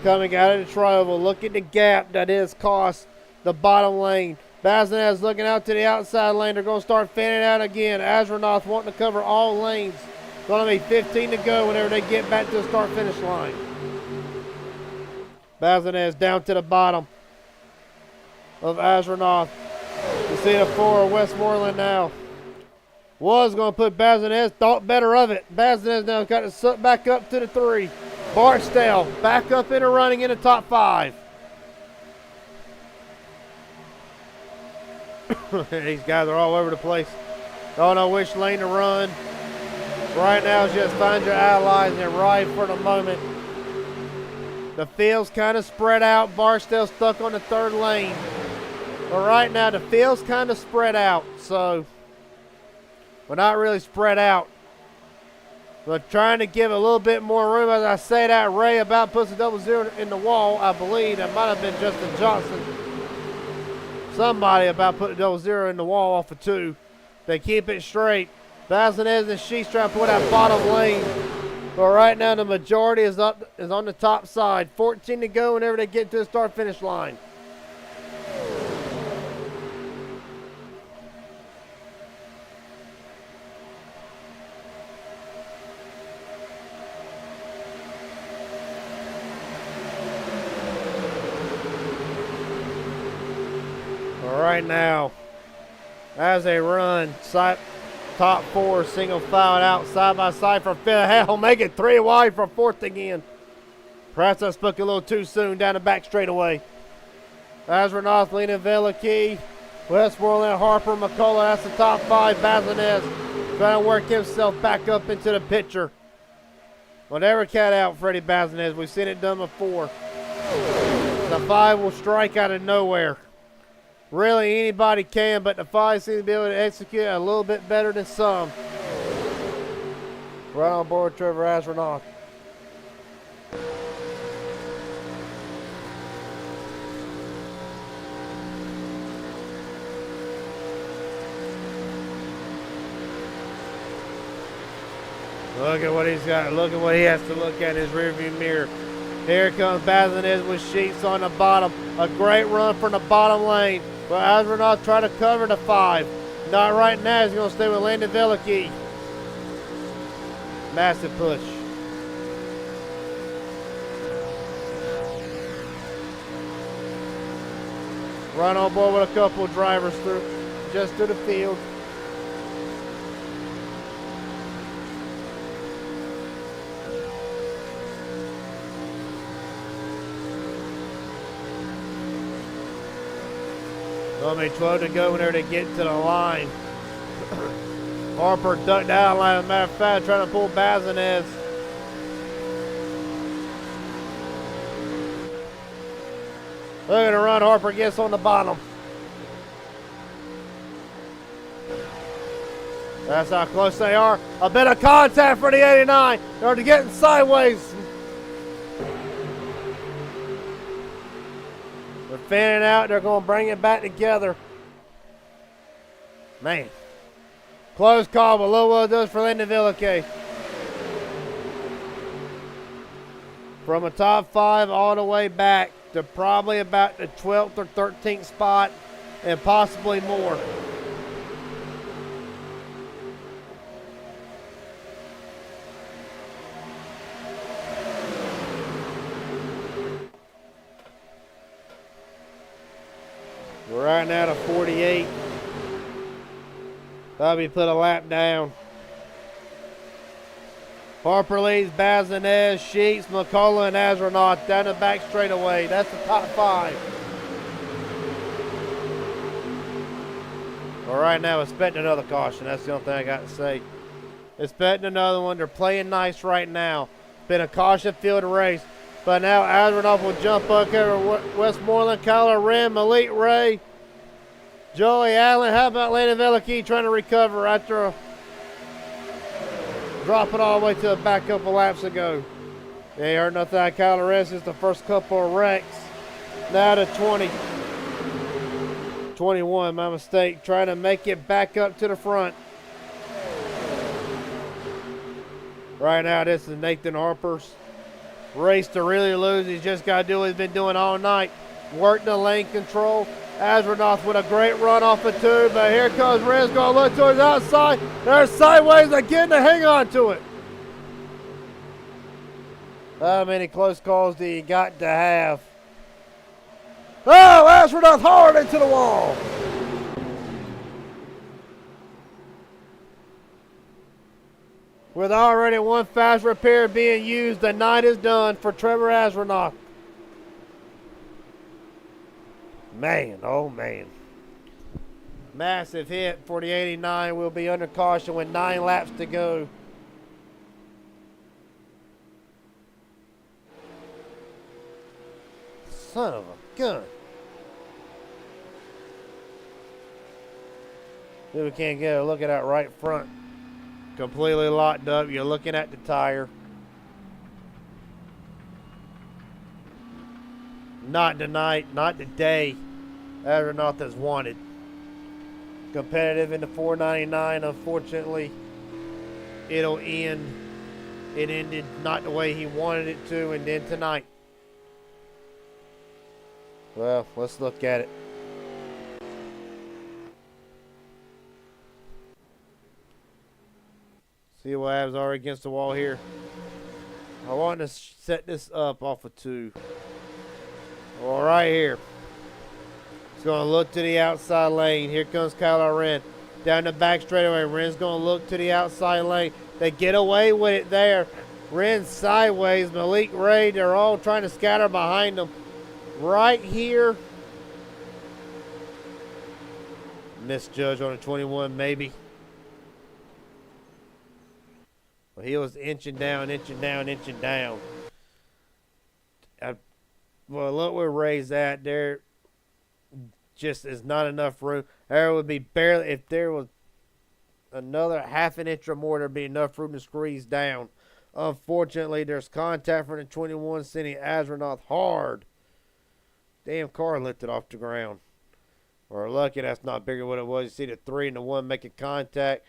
coming out of the triangle. Look at the gap that is cost the bottom lane. Bazinez looking out to the outside lane. They're going to start fanning out again. Asronoff wanting to cover all lanes. Going to be 15 to go whenever they get back to the start-finish line. Bazinez down to the bottom of Asronoff. You see the 4 of Westmoreland now. Was going to put Bazinez, thought better of it. Bazinez now got to suck back up to the 3. Barksdale back up in the running in the top 5. These guys are all over the place. Don't know which lane to run. Right now is just find your allies and ride for the moment. The field's kind of spread out. Barksdale stuck on the 3rd lane. But right now the field's kind of spread out, so we're not really spread out. But trying to give a little bit more room. As I say that, Ray about puts a 00 in the wall, I believe. That might have been Justin Johnson. Somebody about put a 00 in the wall off of 2. They keep it straight. Bazinez and Sheets trying to put that bottom lane. But right now the majority is on the top side. 14 to go whenever they get to the start-finish line. Right now, as they run, top four single filed out side by side for fifth. Hell, make it 3 wide for fourth again. Perhaps I spoke a little too soon down the back straightaway. Astronaut leading Veliky. Westmoreland, Harper, McCullough. That's the top 5. Bazinez trying to work himself back up into the picture. Well, never cat out Freddie Bazinez. We've seen it done before. The 5 will strike out of nowhere. Really, anybody can, but the 5 seems to be able to execute a little bit better than some. Right on board, Trevor Astronaut. Look at what he's got. Look at what he has to look at in his rearview mirror. Here comes Bazinez with Sheets on the bottom. A great run from the bottom lane. But Astronaut trying to cover the 5. Not right now. He's going to stay with Landon Veliky. Massive push. Run on board with a couple of drivers just through the field. Only 12 to go when they're to get to the line. Harper ducked out line, as a matter of fact, trying to pull Bazinez. Look at the run Harper gets on the bottom. That's how close they are. A bit of contact for the 89. They're getting sideways. They're fanning out. They're going to bring it back together. Man. Close call, but look what it does for Landon Veliky. From a top 5 all the way back to probably about the 12th or 13th spot and possibly more. We're right now to 48. Bobby put a lap down. Harper leads Bazinez, Sheets, McCullough, and Astronaut down the back straightaway. That's the top 5. Well, right now, expecting another caution. That's the only thing I got to say. Expecting another one. They're playing nice right now. Been a caution-filled race. But now Astronaut will jump up over Westmoreland, Kyler Wren, Malik Ray, Joey Allen. How about Landon Veliky trying to recover after dropping all the way to the back couple laps ago? You ain't heard nothing out of Kyler Wren since the first couple of wrecks. Now to 20. 21, my mistake. Trying to make it back up to the front. Right now, this is Nathan Harper's race to really lose. He's just got to do what he's been doing all night. Work the lane control. Astronaut with a great run off of 2, but here comes Ren's going to look towards the outside. There's sideways again to hang on to it. How many close calls do you got to have? Oh, Astronaut hard into the wall. With already one fast repair being used, the night is done for Trevor Astronaut. Man, oh man. Massive hit for the 89. Will be under caution with 9 laps to go. Son of a gun. See if we can't get a look at that right front. Completely locked up. You're looking at the tire. Not tonight, not today. Astronaut that's wanted. Competitive in the 499. Unfortunately, it'll end. It ended not the way he wanted it to, and then tonight. Well, let's look at it. See what happens already against the wall here. I want to set this up off of 2. Well, right here. It's going to look to the outside lane. Here comes Kyler Wren. down the back straightaway. Ren's going to look to the outside lane. They get away with it there. Ren sideways. Malik Ray, they're all trying to scatter behind them. Right here. Misjudge on a 21, maybe. Well, he was inching down, inching down, inching down. Well, look where Ray's at. There just is not enough room. There would be barely, if there was another half an inch or more, there'd be enough room to squeeze down. Unfortunately, there's contact from the 21, sending Astronaut hard. Damn car lifted off the ground. We're lucky that's not bigger than what it was. You see the 3 and the 1 making contact.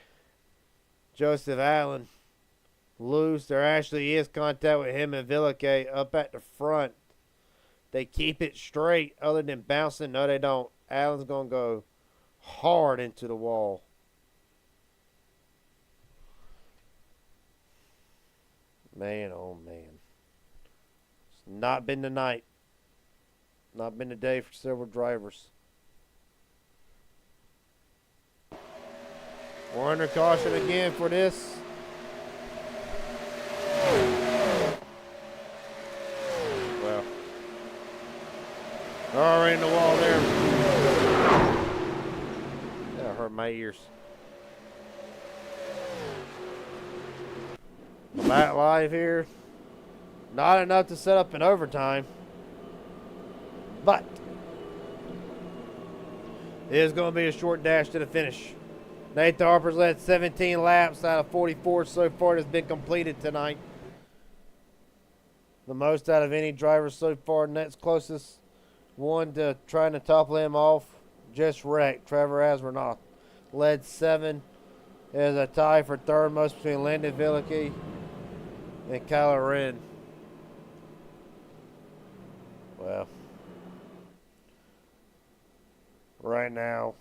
Joseph Allen loose. There actually is contact with him and Villake up at the front. They keep it straight other than bouncing. No, they don't. Allen's going to go hard into the wall. Man, oh man. It's not been the night. Not been the day for several drivers. We're under caution again for this. Well, already in the wall there. That hurt my ears. Back live here. Not enough to set up an overtime. But it is going to be a short dash to the finish. Nathan Harper's led 17 laps out of 44 so far that's been completed tonight. The most out of any driver so far. Next closest one to trying to topple him off, just wrecked. Trevor Asmernoth led 7. There's a tie for third most between Landon Villake and Kyler Wren. Well, right now,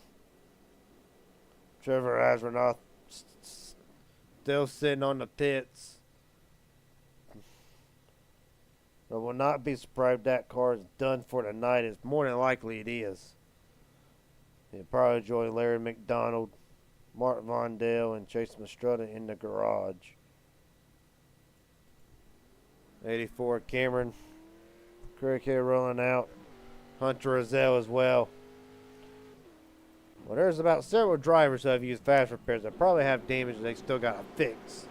Trevor Asmernoth still sitting on the pits. I will not be surprised if that car is done for the night. It's more than likely it is. He'll probably join Larry McDonald, Mark Vondale, and Chase Mastrutta in the garage. 84 Cameron Cricket rolling out. Hunter Rozelle as well. Well, there's about several drivers who have used fast repairs that probably have damage they still got to fix.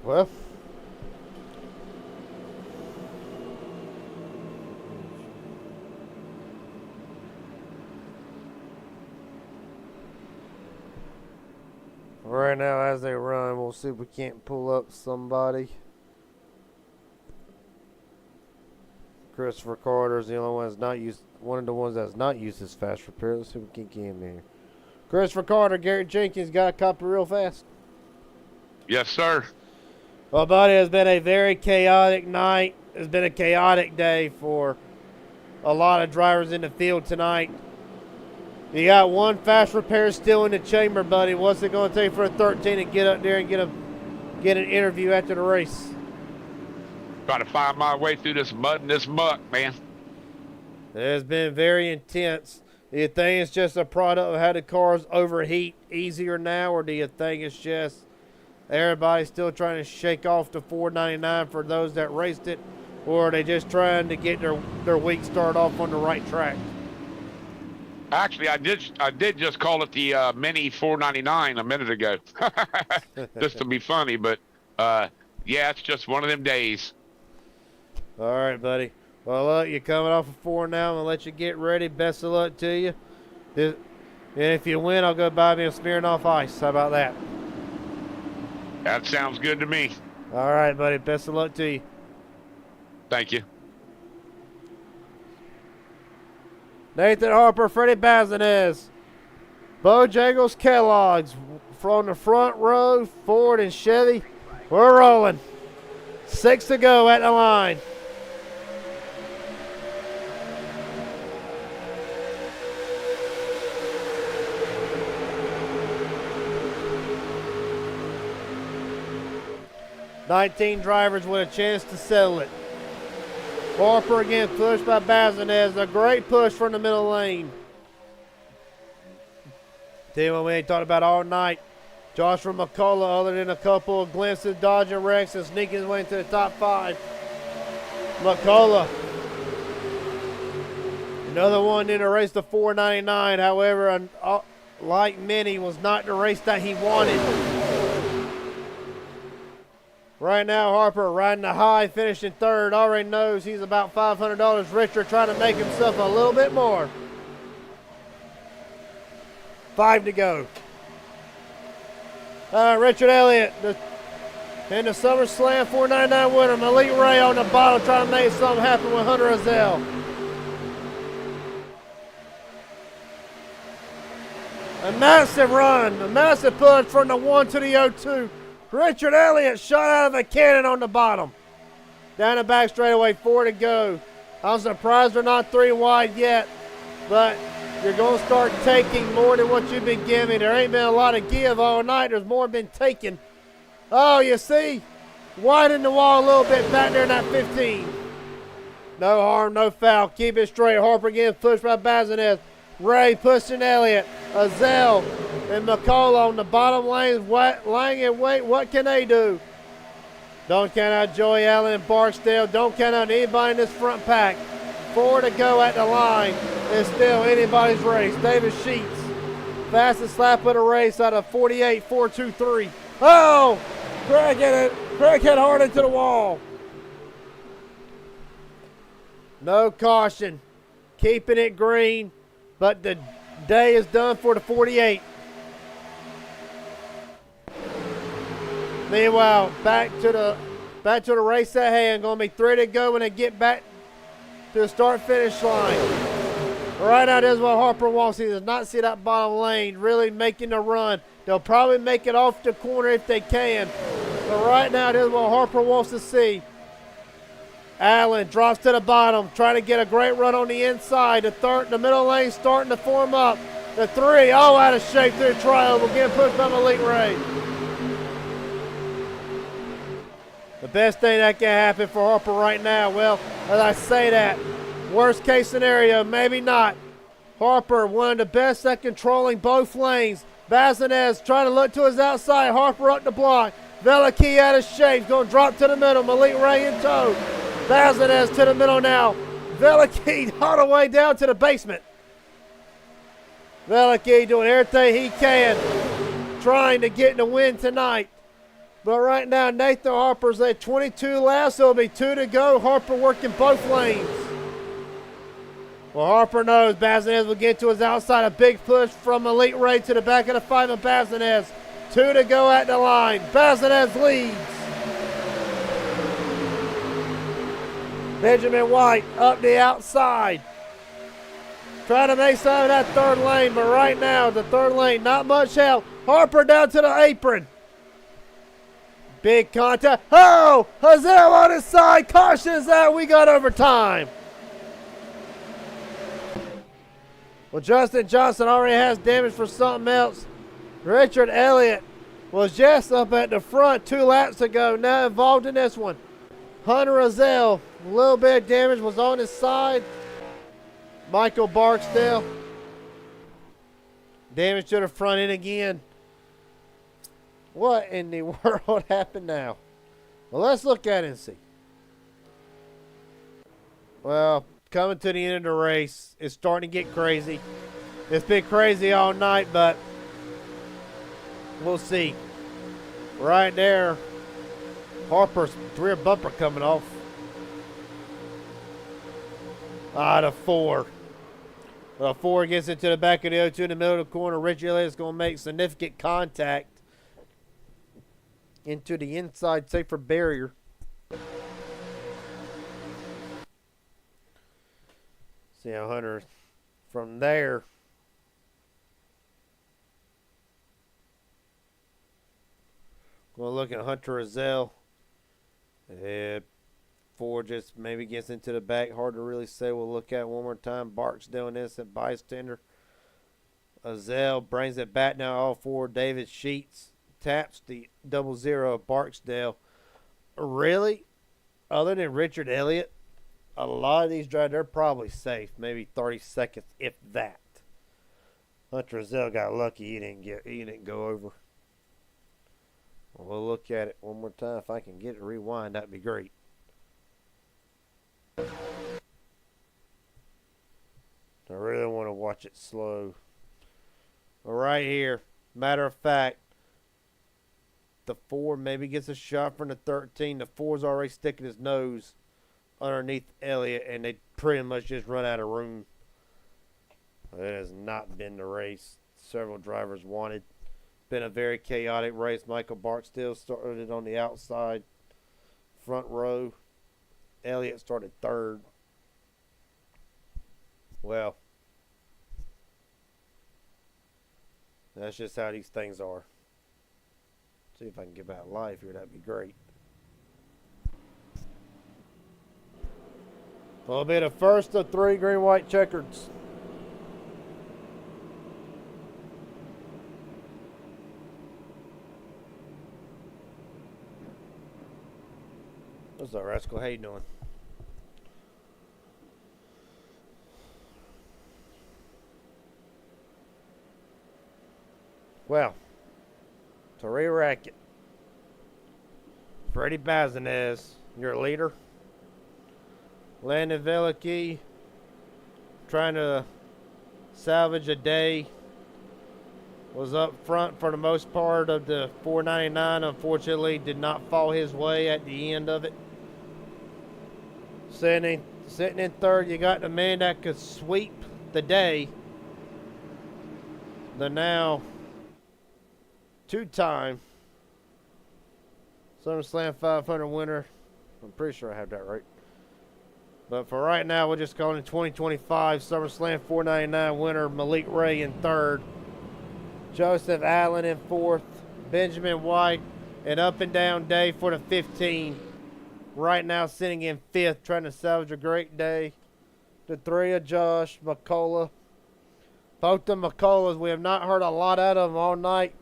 Well, right now as they run, we'll see if we can't pull up somebody. Christopher Carter's the only one that's not used, one of the ones that's not used his fast repair. Let's see if we can get him here. Christopher Carter, Garrett Jenkins got a copy real fast. Yes, sir. Well, buddy, it's been a very chaotic night. It's been a chaotic day for a lot of drivers in the field tonight. You got one fast repair still in the chamber, buddy. What's it going to take for a 13 to get up there and get an interview after the race? Trying to find my way through this mud and this muck, man. It has been very intense. Do you think it's just a product of how the cars overheat easier now, or do you think it's just everybody's still trying to shake off the $4.99 for those that raced it, or are they just trying to get their week started off on the right track? Actually, I did just call it the mini $4.99 a minute ago, just to be funny. But yeah, it's just one of them days. All right, buddy. Well, look, you're coming off of 4 now. I'm gonna let you get ready. Best of luck to you. And if you win, I'll go buy me a Smirnoff Ice. How about that? That sounds good to me. All right, buddy. Best of luck to you. Thank you. Nathan Harper, Freddie Bazinez, Bojangles Kellogg's, from the front row, Ford and Chevy. We're rolling. 6 to go at the line. "19 drivers with a chance to settle it." Harper again pushed by Bazinez. A great push from the middle lane. Tell you what we ain't talked about all night. Joshua McCullough, other than a couple of glimpses, dodging wrecks and sneaking his way into the top 5. McCullough. Another one in a race to 499. However, like many, was not the race that he wanted. Right now, Harper riding the high, finishing 3rd. Already knows he's about $500 richer, trying to make himself a little bit more. 5 to go. Richard Elliott in the SummerSlam 499 winner. Malik Ray on the bottom, trying to make something happen with Hunter Azell. A massive run, a massive push from the 1 to the 0-2. Richard Elliott shot out of a cannon on the bottom. Down the back straightaway, 4 to go. I'm surprised they're not 3 wide yet, but you're going to start taking more than what you've been giving. There ain't been a lot of give all night. There's more been taken. Oh, you see? Widen the wall a little bit back there in that 15. No harm, no foul. Keep it straight. Harper again pushed by Bazinez. Ray pushing Elliott. Azell and McCullough on the bottom lanes. Lang and Wait, what can they do? Don't count out Joey Allen and Barksdale. Don't count out anybody in this front pack. 4 to go at the line. It's still anybody's race. David Sheets, fastest lap of the race out of 48.423. Oh! Craig hit hard into the wall. No caution. Keeping it green, but the day is done for the 48. Meanwhile, back to the race at hand. Going to be 3 to go when they get back to the start-finish line. Right now, this is what Harper wants. He does not see that bottom lane really making the run. They'll probably make it off the corner if they can. But right now, this is what Harper wants to see. Allen drops to the bottom, trying to get a great run on the inside. The middle lane starting to form up. The 3, all out of shape through the triangle. Again, pushed by Malik Ray. The best thing that can happen for Harper right now, well, as I say that, worst case scenario, maybe not. Harper, one of the best at controlling both lanes. Bazinez trying to look to his outside. Harper up the block. Veliki out of shape. Going to drop to the middle. Malik Ray in tow. Bazinez to the middle now. Veliki all the way down to the basement. Veliki doing everything he can, trying to get in the win tonight. But right now, Nathan Harper's at 22 laps. So it'll be 2 to go. Harper working both lanes. Well, Harper knows Bazinez will get to his outside. A big push from Elite Ray to the back of the 5 of Bazinez. 2 to go at the line. Bazinez leads. Benjamin White up the outside. Trying to make some of that 3rd lane, but right now, the 3rd lane, not much help. Harper down to the apron. Big contact. Oh! Azell on his side. Cautions that. We got overtime. Well, Justin Johnson already has damage for something else. Richard Elliott was just up at the front 2 laps ago, now involved in this one. Hunter Azell, a little bit of damage, was on his side. Michael Barksdale, damage to the front end again. What in the world happened now? Well, let's look at it and see. Well, coming to the end of the race, it's starting to get crazy. It's been crazy all night, but we'll see. Right there, Harper's rear bumper coming off. The 4. The 4 gets into the back of the 0-2 in the middle of the corner. Richie Elliott's going to make significant contact into the inside safer barrier. See how Hunter from there. We'll look at Hunter Azell. Ford just maybe gets into the back. Hard to really say. We'll look at it one more time. Barksdale, an innocent bystander. Azell brings it back now. All four. David Sheets taps the 0-0 of Barksdale. Really? Other than Richard Elliott, a lot of these drivers, they're probably safe. Maybe 30 seconds, if that. Hunter Azell got lucky. He didn't go over. We'll look at it one more time. If I can get it rewind, that'd be great. I really want to watch it slow. Well, right here, matter of fact, the 4 maybe gets a shot from the 13. The 4's already sticking his nose underneath Elliott, and they pretty much just run out of room. It has not been the race several drivers wanted. Been a very chaotic race. Michael Barksdale started on the outside, front row. Elliott started third. Well, that's just how these things are. See if I can get back live here. That'd be great. Will be the first of 3 green, white checkers. What's up, Rascal? How you doing? Well, to re-rack it, Freddie Bazinez, your leader. Landon Velicky trying to salvage a day. Was up front for the most part of the 499. Unfortunately, did not fall his way at the end of it. Sitting in third, you got the man that could sweep the day. The now 2-time SummerSlam 500 winner. I'm pretty sure I have that right. But for right now, we're just calling it 2025 SummerSlam 499 winner Malik Ray in third. Joseph Allen in fourth. Benjamin White, an up and down day for the 15. Right now sitting in fifth, trying to salvage a great day. The 3 of Josh McCullough. Both the McCulloughs, we have not heard a lot out of them all night.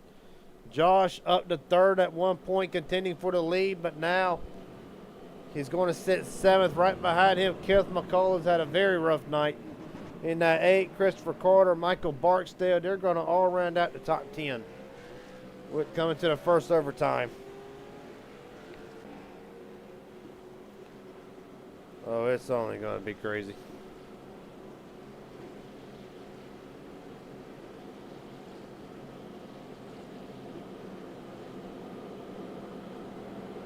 Josh up to third at one point, contending for the lead, but now he's going to sit seventh. Right behind him, Kenneth McCullough's had a very rough night. In that 8, Christopher Carter, Michael Barksdale, they're going to all round out the top 10. We're coming to the first overtime. Oh, it's only going to be crazy.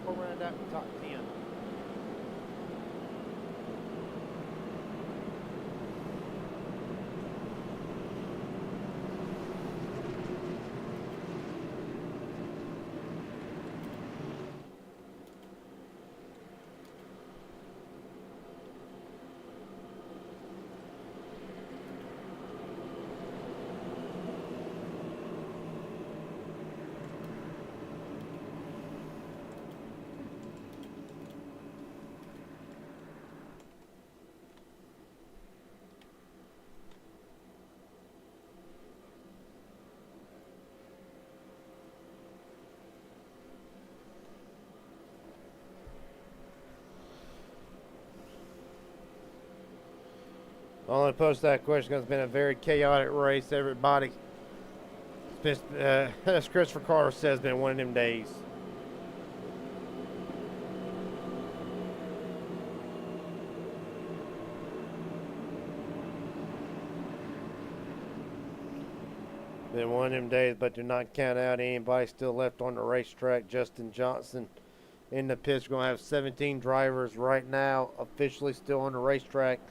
All round out the top 10. I only post that question because it's been a very chaotic race. Everybody, as Christopher Carter says, been one of them days. Been one of them days, but do not count out anybody still left on the racetrack. Justin Johnson in the pits. We're going to have 17 drivers right now officially still on the racetrack.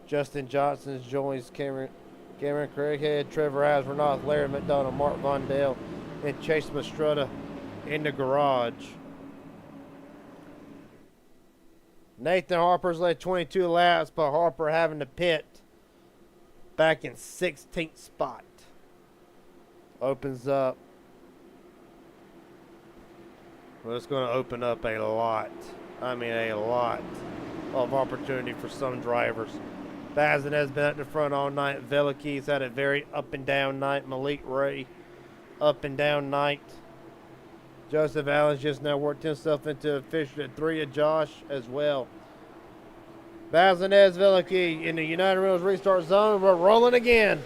Justin Johnson joins Cameron Craighead, Trevor Asbernoth, Larry McDonald, Mark Vondale, and Chase Mastrutta in the garage. Nathan Harper's led 22 laps, but Harper having to pit back in 16th spot. Opens up Well, it's going to open up a lot. I mean, a lot of opportunity for some drivers. Bazin has been at the front all night. Veliki's had a very up and down night. Malik Ray, up and down night. Joseph Allen's just now worked himself into a fishing at 3 of Josh as well. Bazinez Veliki in the United Rentals restart zone. We're rolling again.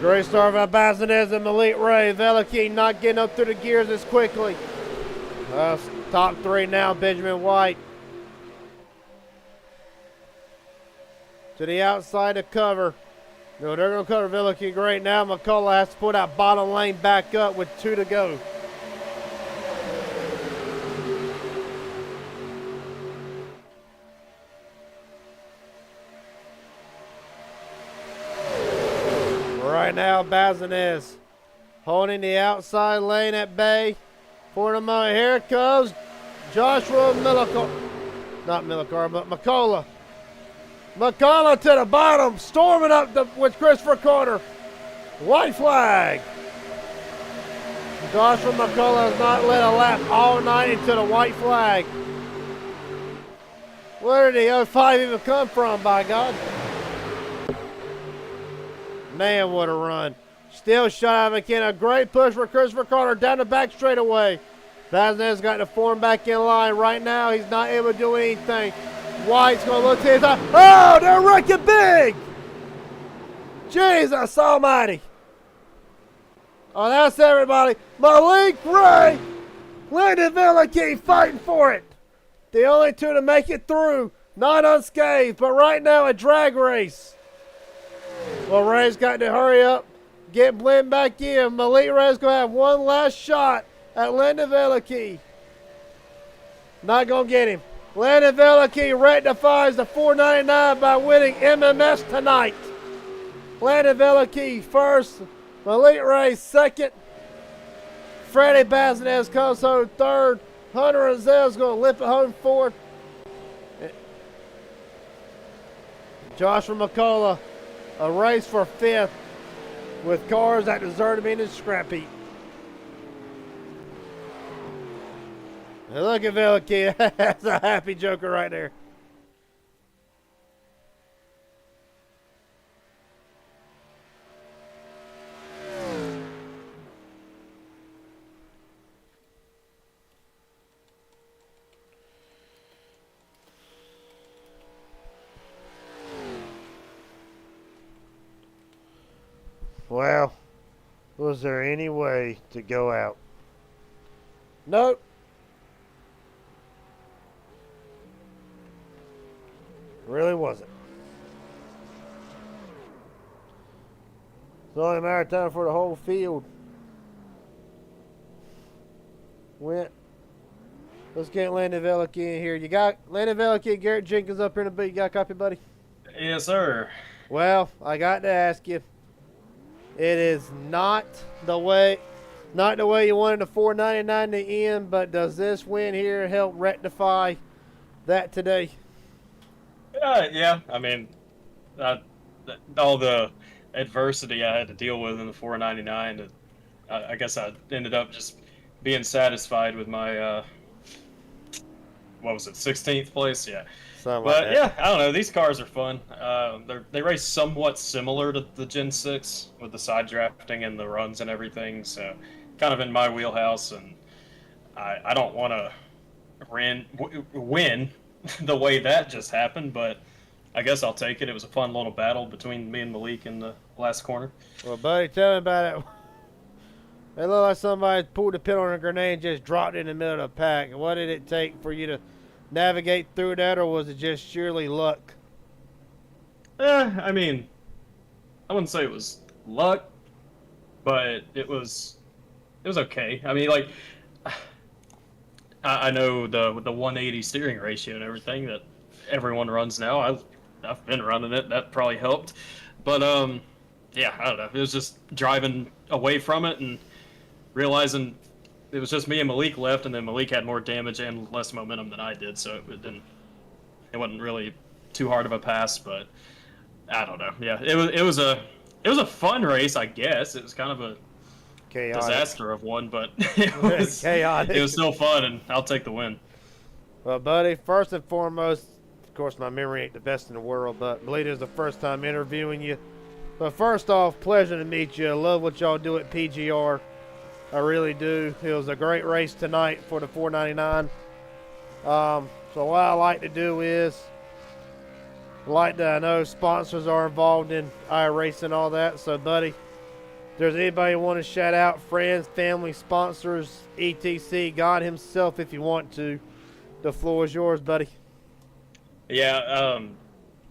Great start by Bazinez and Malik Ray. Veliki not getting up through the gears as quickly. Top 3 now, Benjamin White. To the outside of cover. No, they're going to cover Veliki great now. McCullough has to put that bottom lane back up with 2 to go. Right now, Bazinez holding the outside lane at bay. For the moment, here comes Joshua Millicar. Not Millicar, but McCullough. McCullough to the bottom, storming up with Christopher Carter. White flag. Joshua McCullough has not led a lap all night into the white flag. Where did the 05 even come from, by God? Man, what a run. Still shot out of McKenna. Great push for Christopher Carter down the back straightaway. Bazinez got to form back in line. Right now, he's not able to do anything. White's going to look to his eye. Oh, they're wrecking big. Jesus almighty. Oh, that's everybody. Malik Ray. Lyndon Villa fighting for it. The only 2 to make it through. Not unscathed, but right now a drag race. Well, Ray's got to hurry up, get blend back in. Malik Ray's going to have one last shot at Lyndon Velicky. Not going to get him. Lyndon Velicky rectifies the 499 by winning MMS tonight. Lyndon Velicky first, Malik Ray second. Freddie Bazinez comes home third. Hunter Rizal's going to limp it home fourth. Joshua McCullough. A race for 5th with cars that deserve to be in the scrap heap. And look at Velicky. That's a happy joker right there. Well, was there any way to go out? Nope. Really wasn't. It's only a matter of time for the whole field went. Let's get Landon Velicky in here. You got Landon Velicky and Garrett Jenkins up here in the booth. You got a copy, buddy? Yes, sir. Well, I got to ask you. It is not the way you wanted the 499 to end, but does this win here help rectify that today? Yeah. I mean, all the adversity I had to deal with in the 499, I guess I ended up just being satisfied with my, 16th place? Yeah. But yeah, I don't know. These cars are fun. They race somewhat similar to the Gen 6 with the side drafting and the runs and everything. So kind of in my wheelhouse, and I don't want to win the way that just happened, but I guess I'll take it. It was a fun little battle between me and Malik in the last corner. Well, buddy, tell me about it. It looked like somebody pulled a pin on a grenade and just dropped it in the middle of the pack. What did it take for you to navigate through that, or was it just sheerly luck? I mean, I wouldn't say it was luck, but it was okay. I mean, like, I know the 180 steering ratio and everything that everyone runs now. I've been running it. That probably helped. But yeah, I don't know. It was just driving away from it and realizing it was just me and Malik left, and then Malik had more damage and less momentum than I did, so it it wasn't really too hard of a pass, but I don't know. Yeah, it was a fun race, I guess. It was kind of a Chaotic. disaster of one, but Chaotic. It was still fun, and I'll take the win. Well, buddy, first and foremost, of course, my memory ain't the best in the world, but I believe it was the first time interviewing you. But first off, pleasure to meet you. I love what y'all do at PGR. I really do. It was a great race tonight for the 499. So what I like to do is, I know sponsors are involved in iRacing and all that. So, buddy, if there's anybody you want to shout out, friends, family, sponsors, etc., God himself, if you want to, the floor is yours, buddy. Yeah,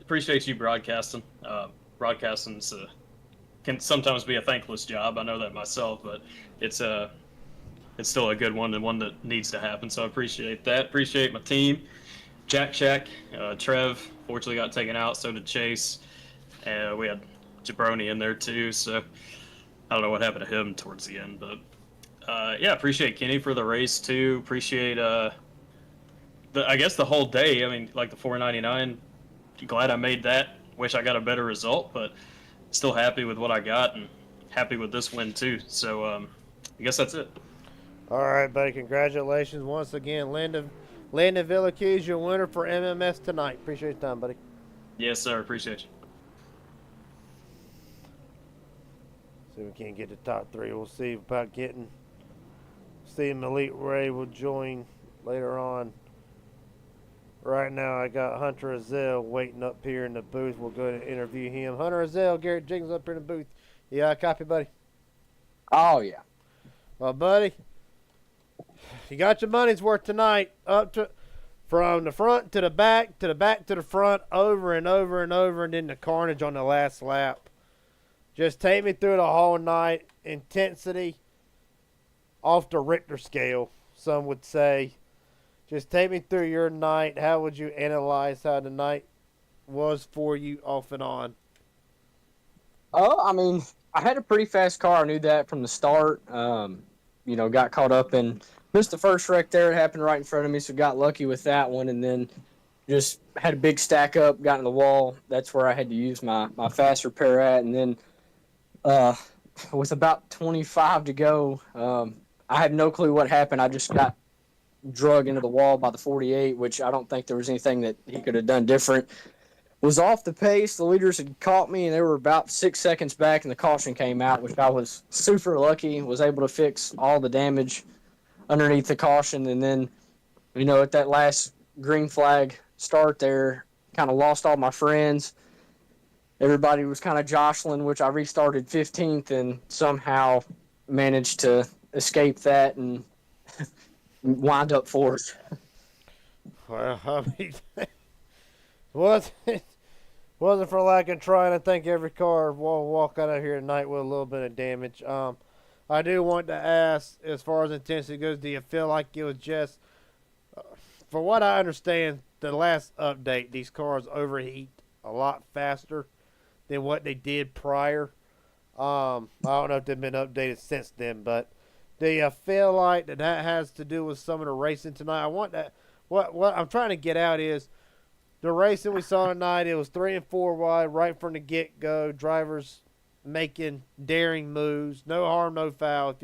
appreciate you broadcasting. Broadcasting's can sometimes be a thankless job. I know that myself, but it's still a good one and one that needs to happen. So I appreciate that. Appreciate my team, Jack Shack, Trev. Fortunately got taken out. So did Chase. We had Jabroni in there too. So I don't know what happened to him towards the end, but yeah, appreciate Kenny for the race too. Appreciate I guess the whole day. I mean, like the 499. Glad I made that. Wish I got a better result, but still happy with what I got and happy with this win too. So I guess that's it. All right, buddy. Congratulations once again, Landon Villakeys, your winner for MMS tonight. Appreciate your time, buddy. Yes, sir. Appreciate you. See if we can't get the top three. We'll see about seeing Elite Ray will join later on. Right now, I got Hunter Azell waiting up here in the booth. We'll go and interview him. Hunter Azell, Garrett Jenkins up here in the booth. Yeah, copy, buddy. Oh, yeah. Well, buddy, you got your money's worth tonight. From the front to the back, to the back to the front, over and over and over, and then the carnage on the last lap. Just take me through the whole night. Intensity off the Richter scale, some would say. Just take me through your night. How would you analyze how the night was for you off and on? Oh, I mean, I had a pretty fast car. I knew that from the start. Got caught up and missed the first wreck there. It happened right in front of me, so got lucky with that one. And then just had a big stack up, got in the wall. That's where I had to use my fast repair at. And then with about 25 to go, I had no clue what happened. I just got drug into the wall by the 48, which I don't think there was anything that he could have done different. Was off the pace. The leaders had caught me, and they were about 6 seconds back, and the caution came out, which I was super lucky. Was able to fix all the damage underneath the caution, and then, at that last green flag start there, kind of lost all my friends. Everybody was kind of jostling, which I restarted 15th and somehow managed to escape that and wind up fourth. Well, I mean, wasn't for lack of trying. I think every car will walk out of here tonight with a little bit of damage. I do want to ask, as far as intensity goes, do you feel like it was just, for what I understand, the last update, these cars overheat a lot faster than what they did prior? I don't know if they've been updated since then, but do you feel like that has to do with some of the racing tonight? I want that. What I'm trying to get out is the racing we saw tonight. It was 3 and 4 wide right from the get-go. Drivers making daring moves. No harm, no foul.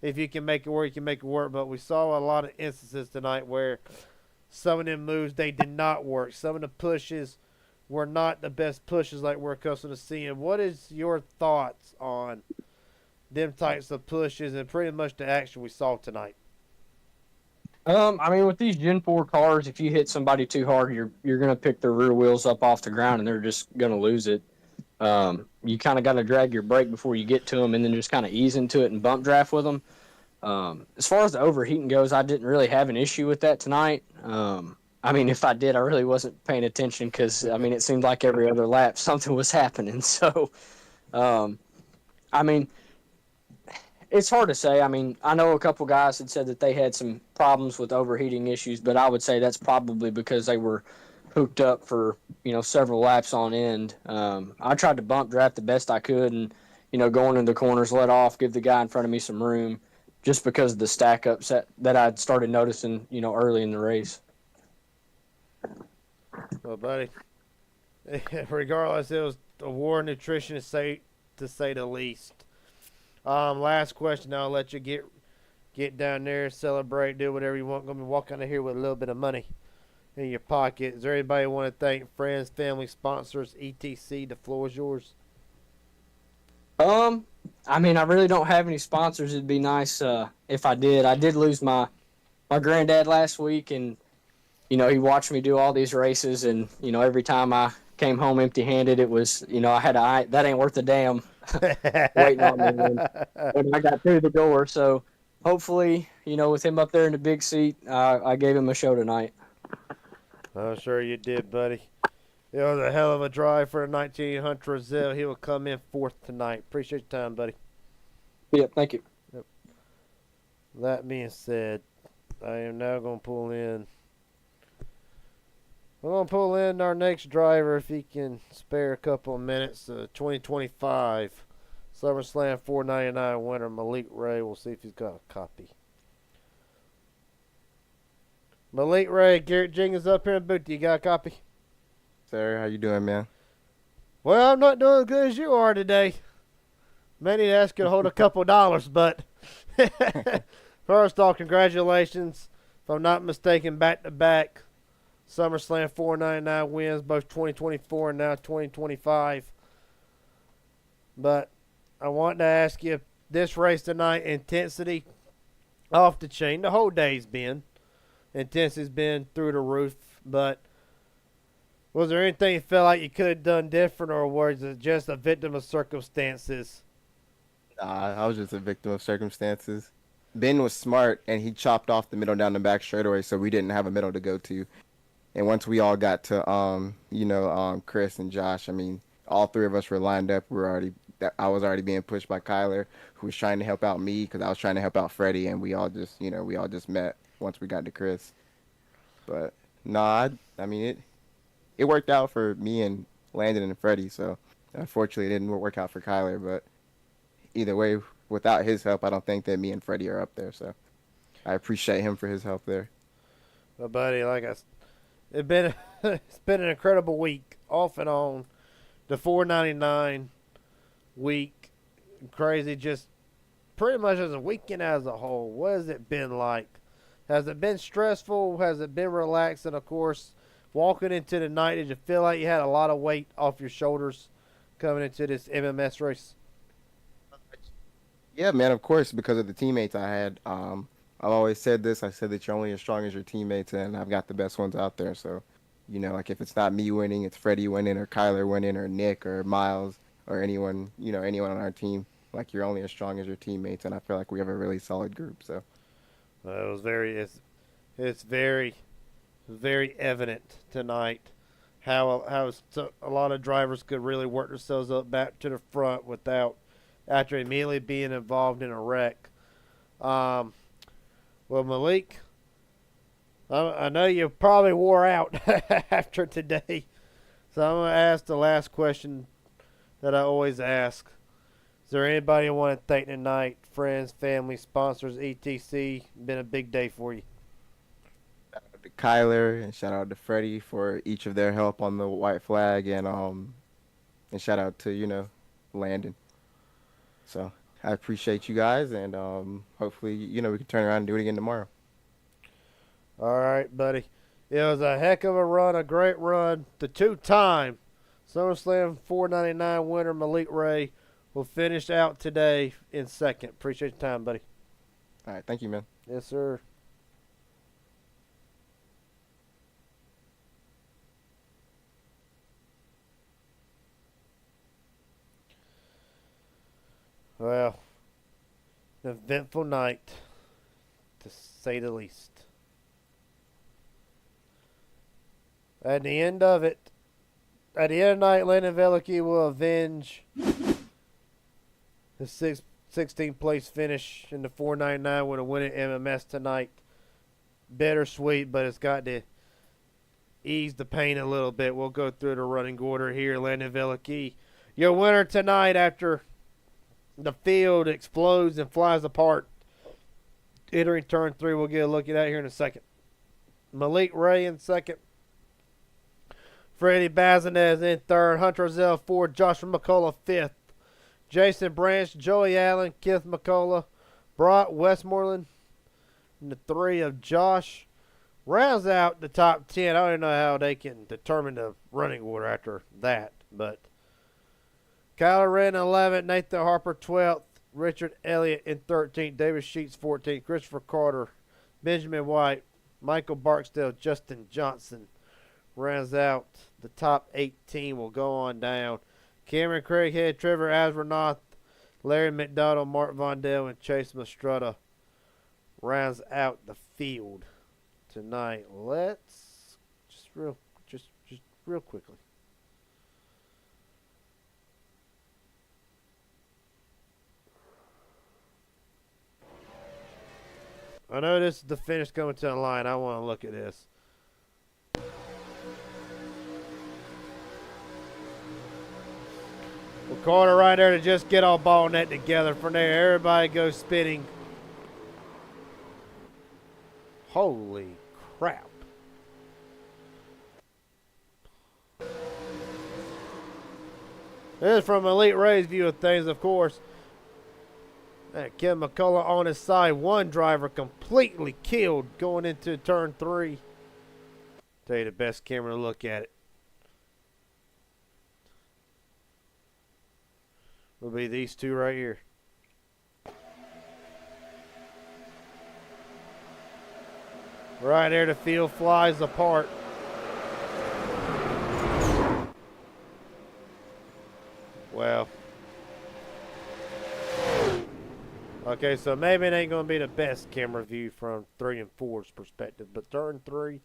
If you can make it work, you can make it work. But we saw a lot of instances tonight where some of them moves, they did not work. Some of the pushes were not the best pushes like we're accustomed to seeing. What is your thoughts on them types of pushes and pretty much the action we saw tonight? I mean, with these Gen 4 cars, if you hit somebody too hard, you're going to pick their rear wheels up off the ground, and they're just going to lose it. You kind of got to drag your brake before you get to them and then just kind of ease into it and bump draft with them. As far as the overheating goes, I didn't really have an issue with that tonight. I mean, if I did, I really wasn't paying attention because, I mean, it seemed like every other lap something was happening. So, I mean, it's hard to say. I mean, I know a couple guys had said that they had some problems with overheating issues, but I would say that's probably because they were hooked up for, several laps on end. I tried to bump draft the best I could and, going into the corners, let off, give the guy in front of me some room just because of the stack ups that I'd started noticing, early in the race. Well, buddy, regardless, it was a war of nutrition to say the least. Last question. I'll let you get down there, celebrate, do whatever you want. Gonna be walking out of here with a little bit of money in your pocket. Is there anybody you want to thank? Friends, family, sponsors, etc. The floor is yours. I mean, I really don't have any sponsors. It'd be nice if I did. I did lose my granddad last week, and he watched me do all these races, and every time I came home empty-handed, it was I had that ain't worth a damn waiting on me when I got through the door. So hopefully, with him up there in the big seat, I gave him a show tonight. I'm sure you did, buddy. It was a hell of a drive for a 1900 Brazil. He will come in fourth tonight. Appreciate your time, buddy. Yep, thank you. Yep. That being said, I am now going to pull in. We're going to pull in our next driver if he can spare a couple of minutes. 2025 SummerSlam 499 winner Malik Ray. We'll see if he's got a copy. Malik Ray, Garrett Jenkins up here in the booth. You got a copy? Sir, how you doing, man? Well, I'm not doing as good as you are today. Many ask you to hold a couple dollars, but first off, congratulations. If I'm not mistaken, back-to-back SummerSlam 499 wins, both 2024 and now 2025. But I want to ask you, this race tonight, intensity off the chain. The whole day's been. Intensity's been through the roof, but was there anything you felt like you could have done different, or was it just a victim of circumstances? Nah, I was just a victim of circumstances. Ben was smart, and he chopped off the middle down the back straightaway, so we didn't have a middle to go to. And once we all got to, Chris and Josh, I mean, all three of us were lined up. I was already being pushed by Kyler, who was trying to help out me because I was trying to help out Freddie, and we all just met once we got to Chris. But nah, I mean it worked out for me and Landon and Freddie. So unfortunately, it didn't work out for Kyler. But either way, without his help, I don't think that me and Freddie are up there. So I appreciate him for his help there. Well, buddy, it's been an incredible week, off and on. The 499 week, crazy. Just pretty much as a weekend as a whole. What has it been like? Has it been stressful? Has it been relaxing? Of course, walking into the night, did you feel like you had a lot of weight off your shoulders coming into this MMS race? Yeah, man, of course, because of the teammates I had. I've always said this. I said that you're only as strong as your teammates, and I've got the best ones out there. So, if it's not me winning, it's Freddie winning, or Kyler winning, or Nick, or Miles, or anyone on our team. Like, you're only as strong as your teammates, and I feel like we have a really solid group. So, it's very evident tonight how a lot of drivers could really work themselves up back to the front after immediately being involved in a wreck. Well, Malik, I know you probably wore out after today, so I'm going to ask the last question that I always ask. Is there anybody you want to thank tonight? Friends, family, sponsors, etc. Been a big day for you. Shout out to Kyler and shout out to Freddie for each of their help on the white flag, and shout out to Landon. So I appreciate you guys, and hopefully we can turn around and do it again tomorrow. All right, buddy. It was a heck of a run, a great run. The two-time SummerSlam 499 winner Malik Ray will finish out today in second. Appreciate your time, buddy. All right, thank you, man. Yes, sir. Well, an eventful night, to say the least. At the end of the night, Landon Veliky will avenge the 16th place finish in the 499 with a win at MMS tonight. Bittersweet, but it's got to ease the pain a little bit. We'll go through the running order here. Landon Veliky, your winner tonight after the field explodes and flies apart. Entering turn 3, we'll get a look at that here in a second. Malik Ray in second. Freddie Bazinez in third. Hunter Rizzo fourth. Joshua McCullough fifth. Jason Branch, Joey Allen, Kenneth McCullough, Brock Westmoreland, and the 3 of Josh. Rounds out the top 10. I don't even know how they can determine the running order after that. But Kyler Wren 11th, Nathan Harper 12th, Richard Elliott in 13th, David Sheets 14th, Christopher Carter, Benjamin White, Michael Barksdale, Justin Johnson. Rounds out the top 18. Will go on down. Cameron Craighead, Trevor Asbernoth, Larry McDonald, Mark Vondell, and Chase Mastrutta rounds out the field tonight. Let's just real quickly. I know this is the finish coming to the line. I want to look at this. Well, Carter right there to just get all ball net together. From there, everybody goes spinning. Holy crap. This is from Elite Ray's view of things, of course. Ken McCullough on his side. One driver completely killed going into turn 3. Tell you the best camera to look at it will be these two right here. Right there, the field flies apart. Well. Okay, so maybe it ain't going to be the best camera view from 3 and 4's perspective, but turn 3.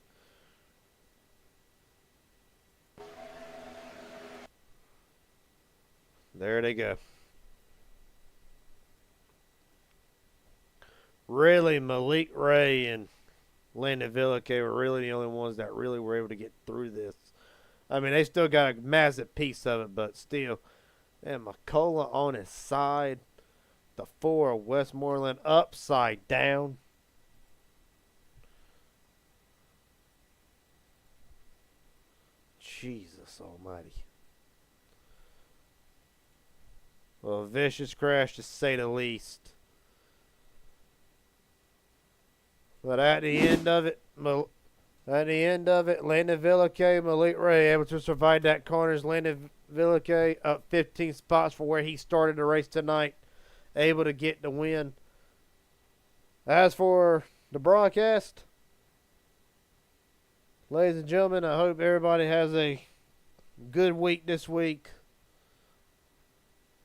There they go. Really, Malik Ray and Landon Villake were really the only ones that really were able to get through this. I mean, they still got a massive piece of it, but still. And McCullough on his side. The 4 of Westmoreland upside down. Jesus almighty. Well, a vicious crash to say the least. But at the end of it, Landon Villake, Malik Ray able to survive that corners. Landon Villake up 15 spots for where he started the race tonight. Able to get the win. As for the broadcast, ladies and gentlemen, I hope everybody has a good week this week.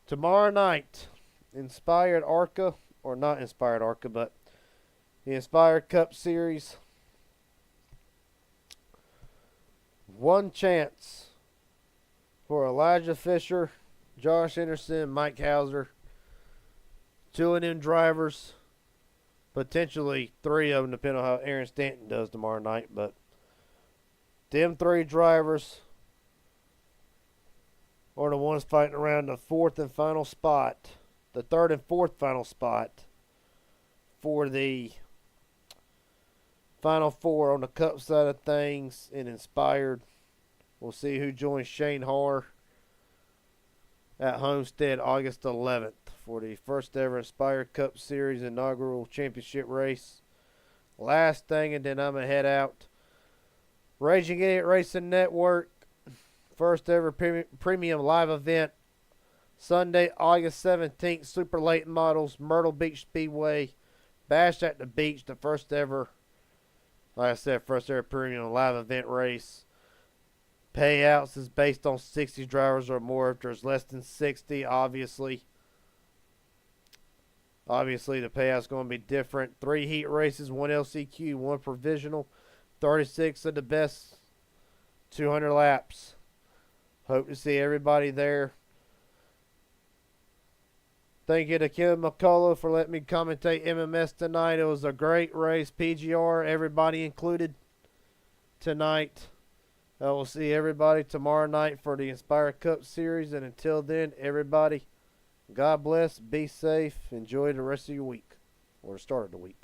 Tomorrow night, Inspired ARCA, or not Inspired ARCA, but the Inspired Cup Series. One chance for Elijah Fisher, Josh Anderson, Mike Hauser. 2 of them drivers, potentially 3 of them, depending on how Aaron Stanton does tomorrow night. But them 3 drivers are the ones fighting around the 4th and final spot, the 3rd and 4th final spot for the Final 4 on the Cup side of things in Inspired. We'll see who joins Shane Harr at Homestead August 11th for the first ever Inspired Cup Series inaugural championship race. Last thing, and then I'm going to head out. Raging Idiot Racing Network, first ever premium live event, Sunday, August 17th, Super Late Models, Myrtle Beach Speedway, Bash at the Beach, the first ever, like I said, first ever premium live event race. Payouts is based on 60 drivers or more. If there's less than 60, obviously the payout's going to be different. 3 heat races, 1 LCQ, 1 provisional, 36 of the best, 200 laps. Hope to see everybody there. Thank you to Kim McCullough for letting me commentate MMS tonight. It was a great race. PGR, everybody included tonight. I will see everybody tomorrow night for the Inspire Cup Series. And until then, everybody, God bless, be safe, enjoy the rest of your week, or the start of the week.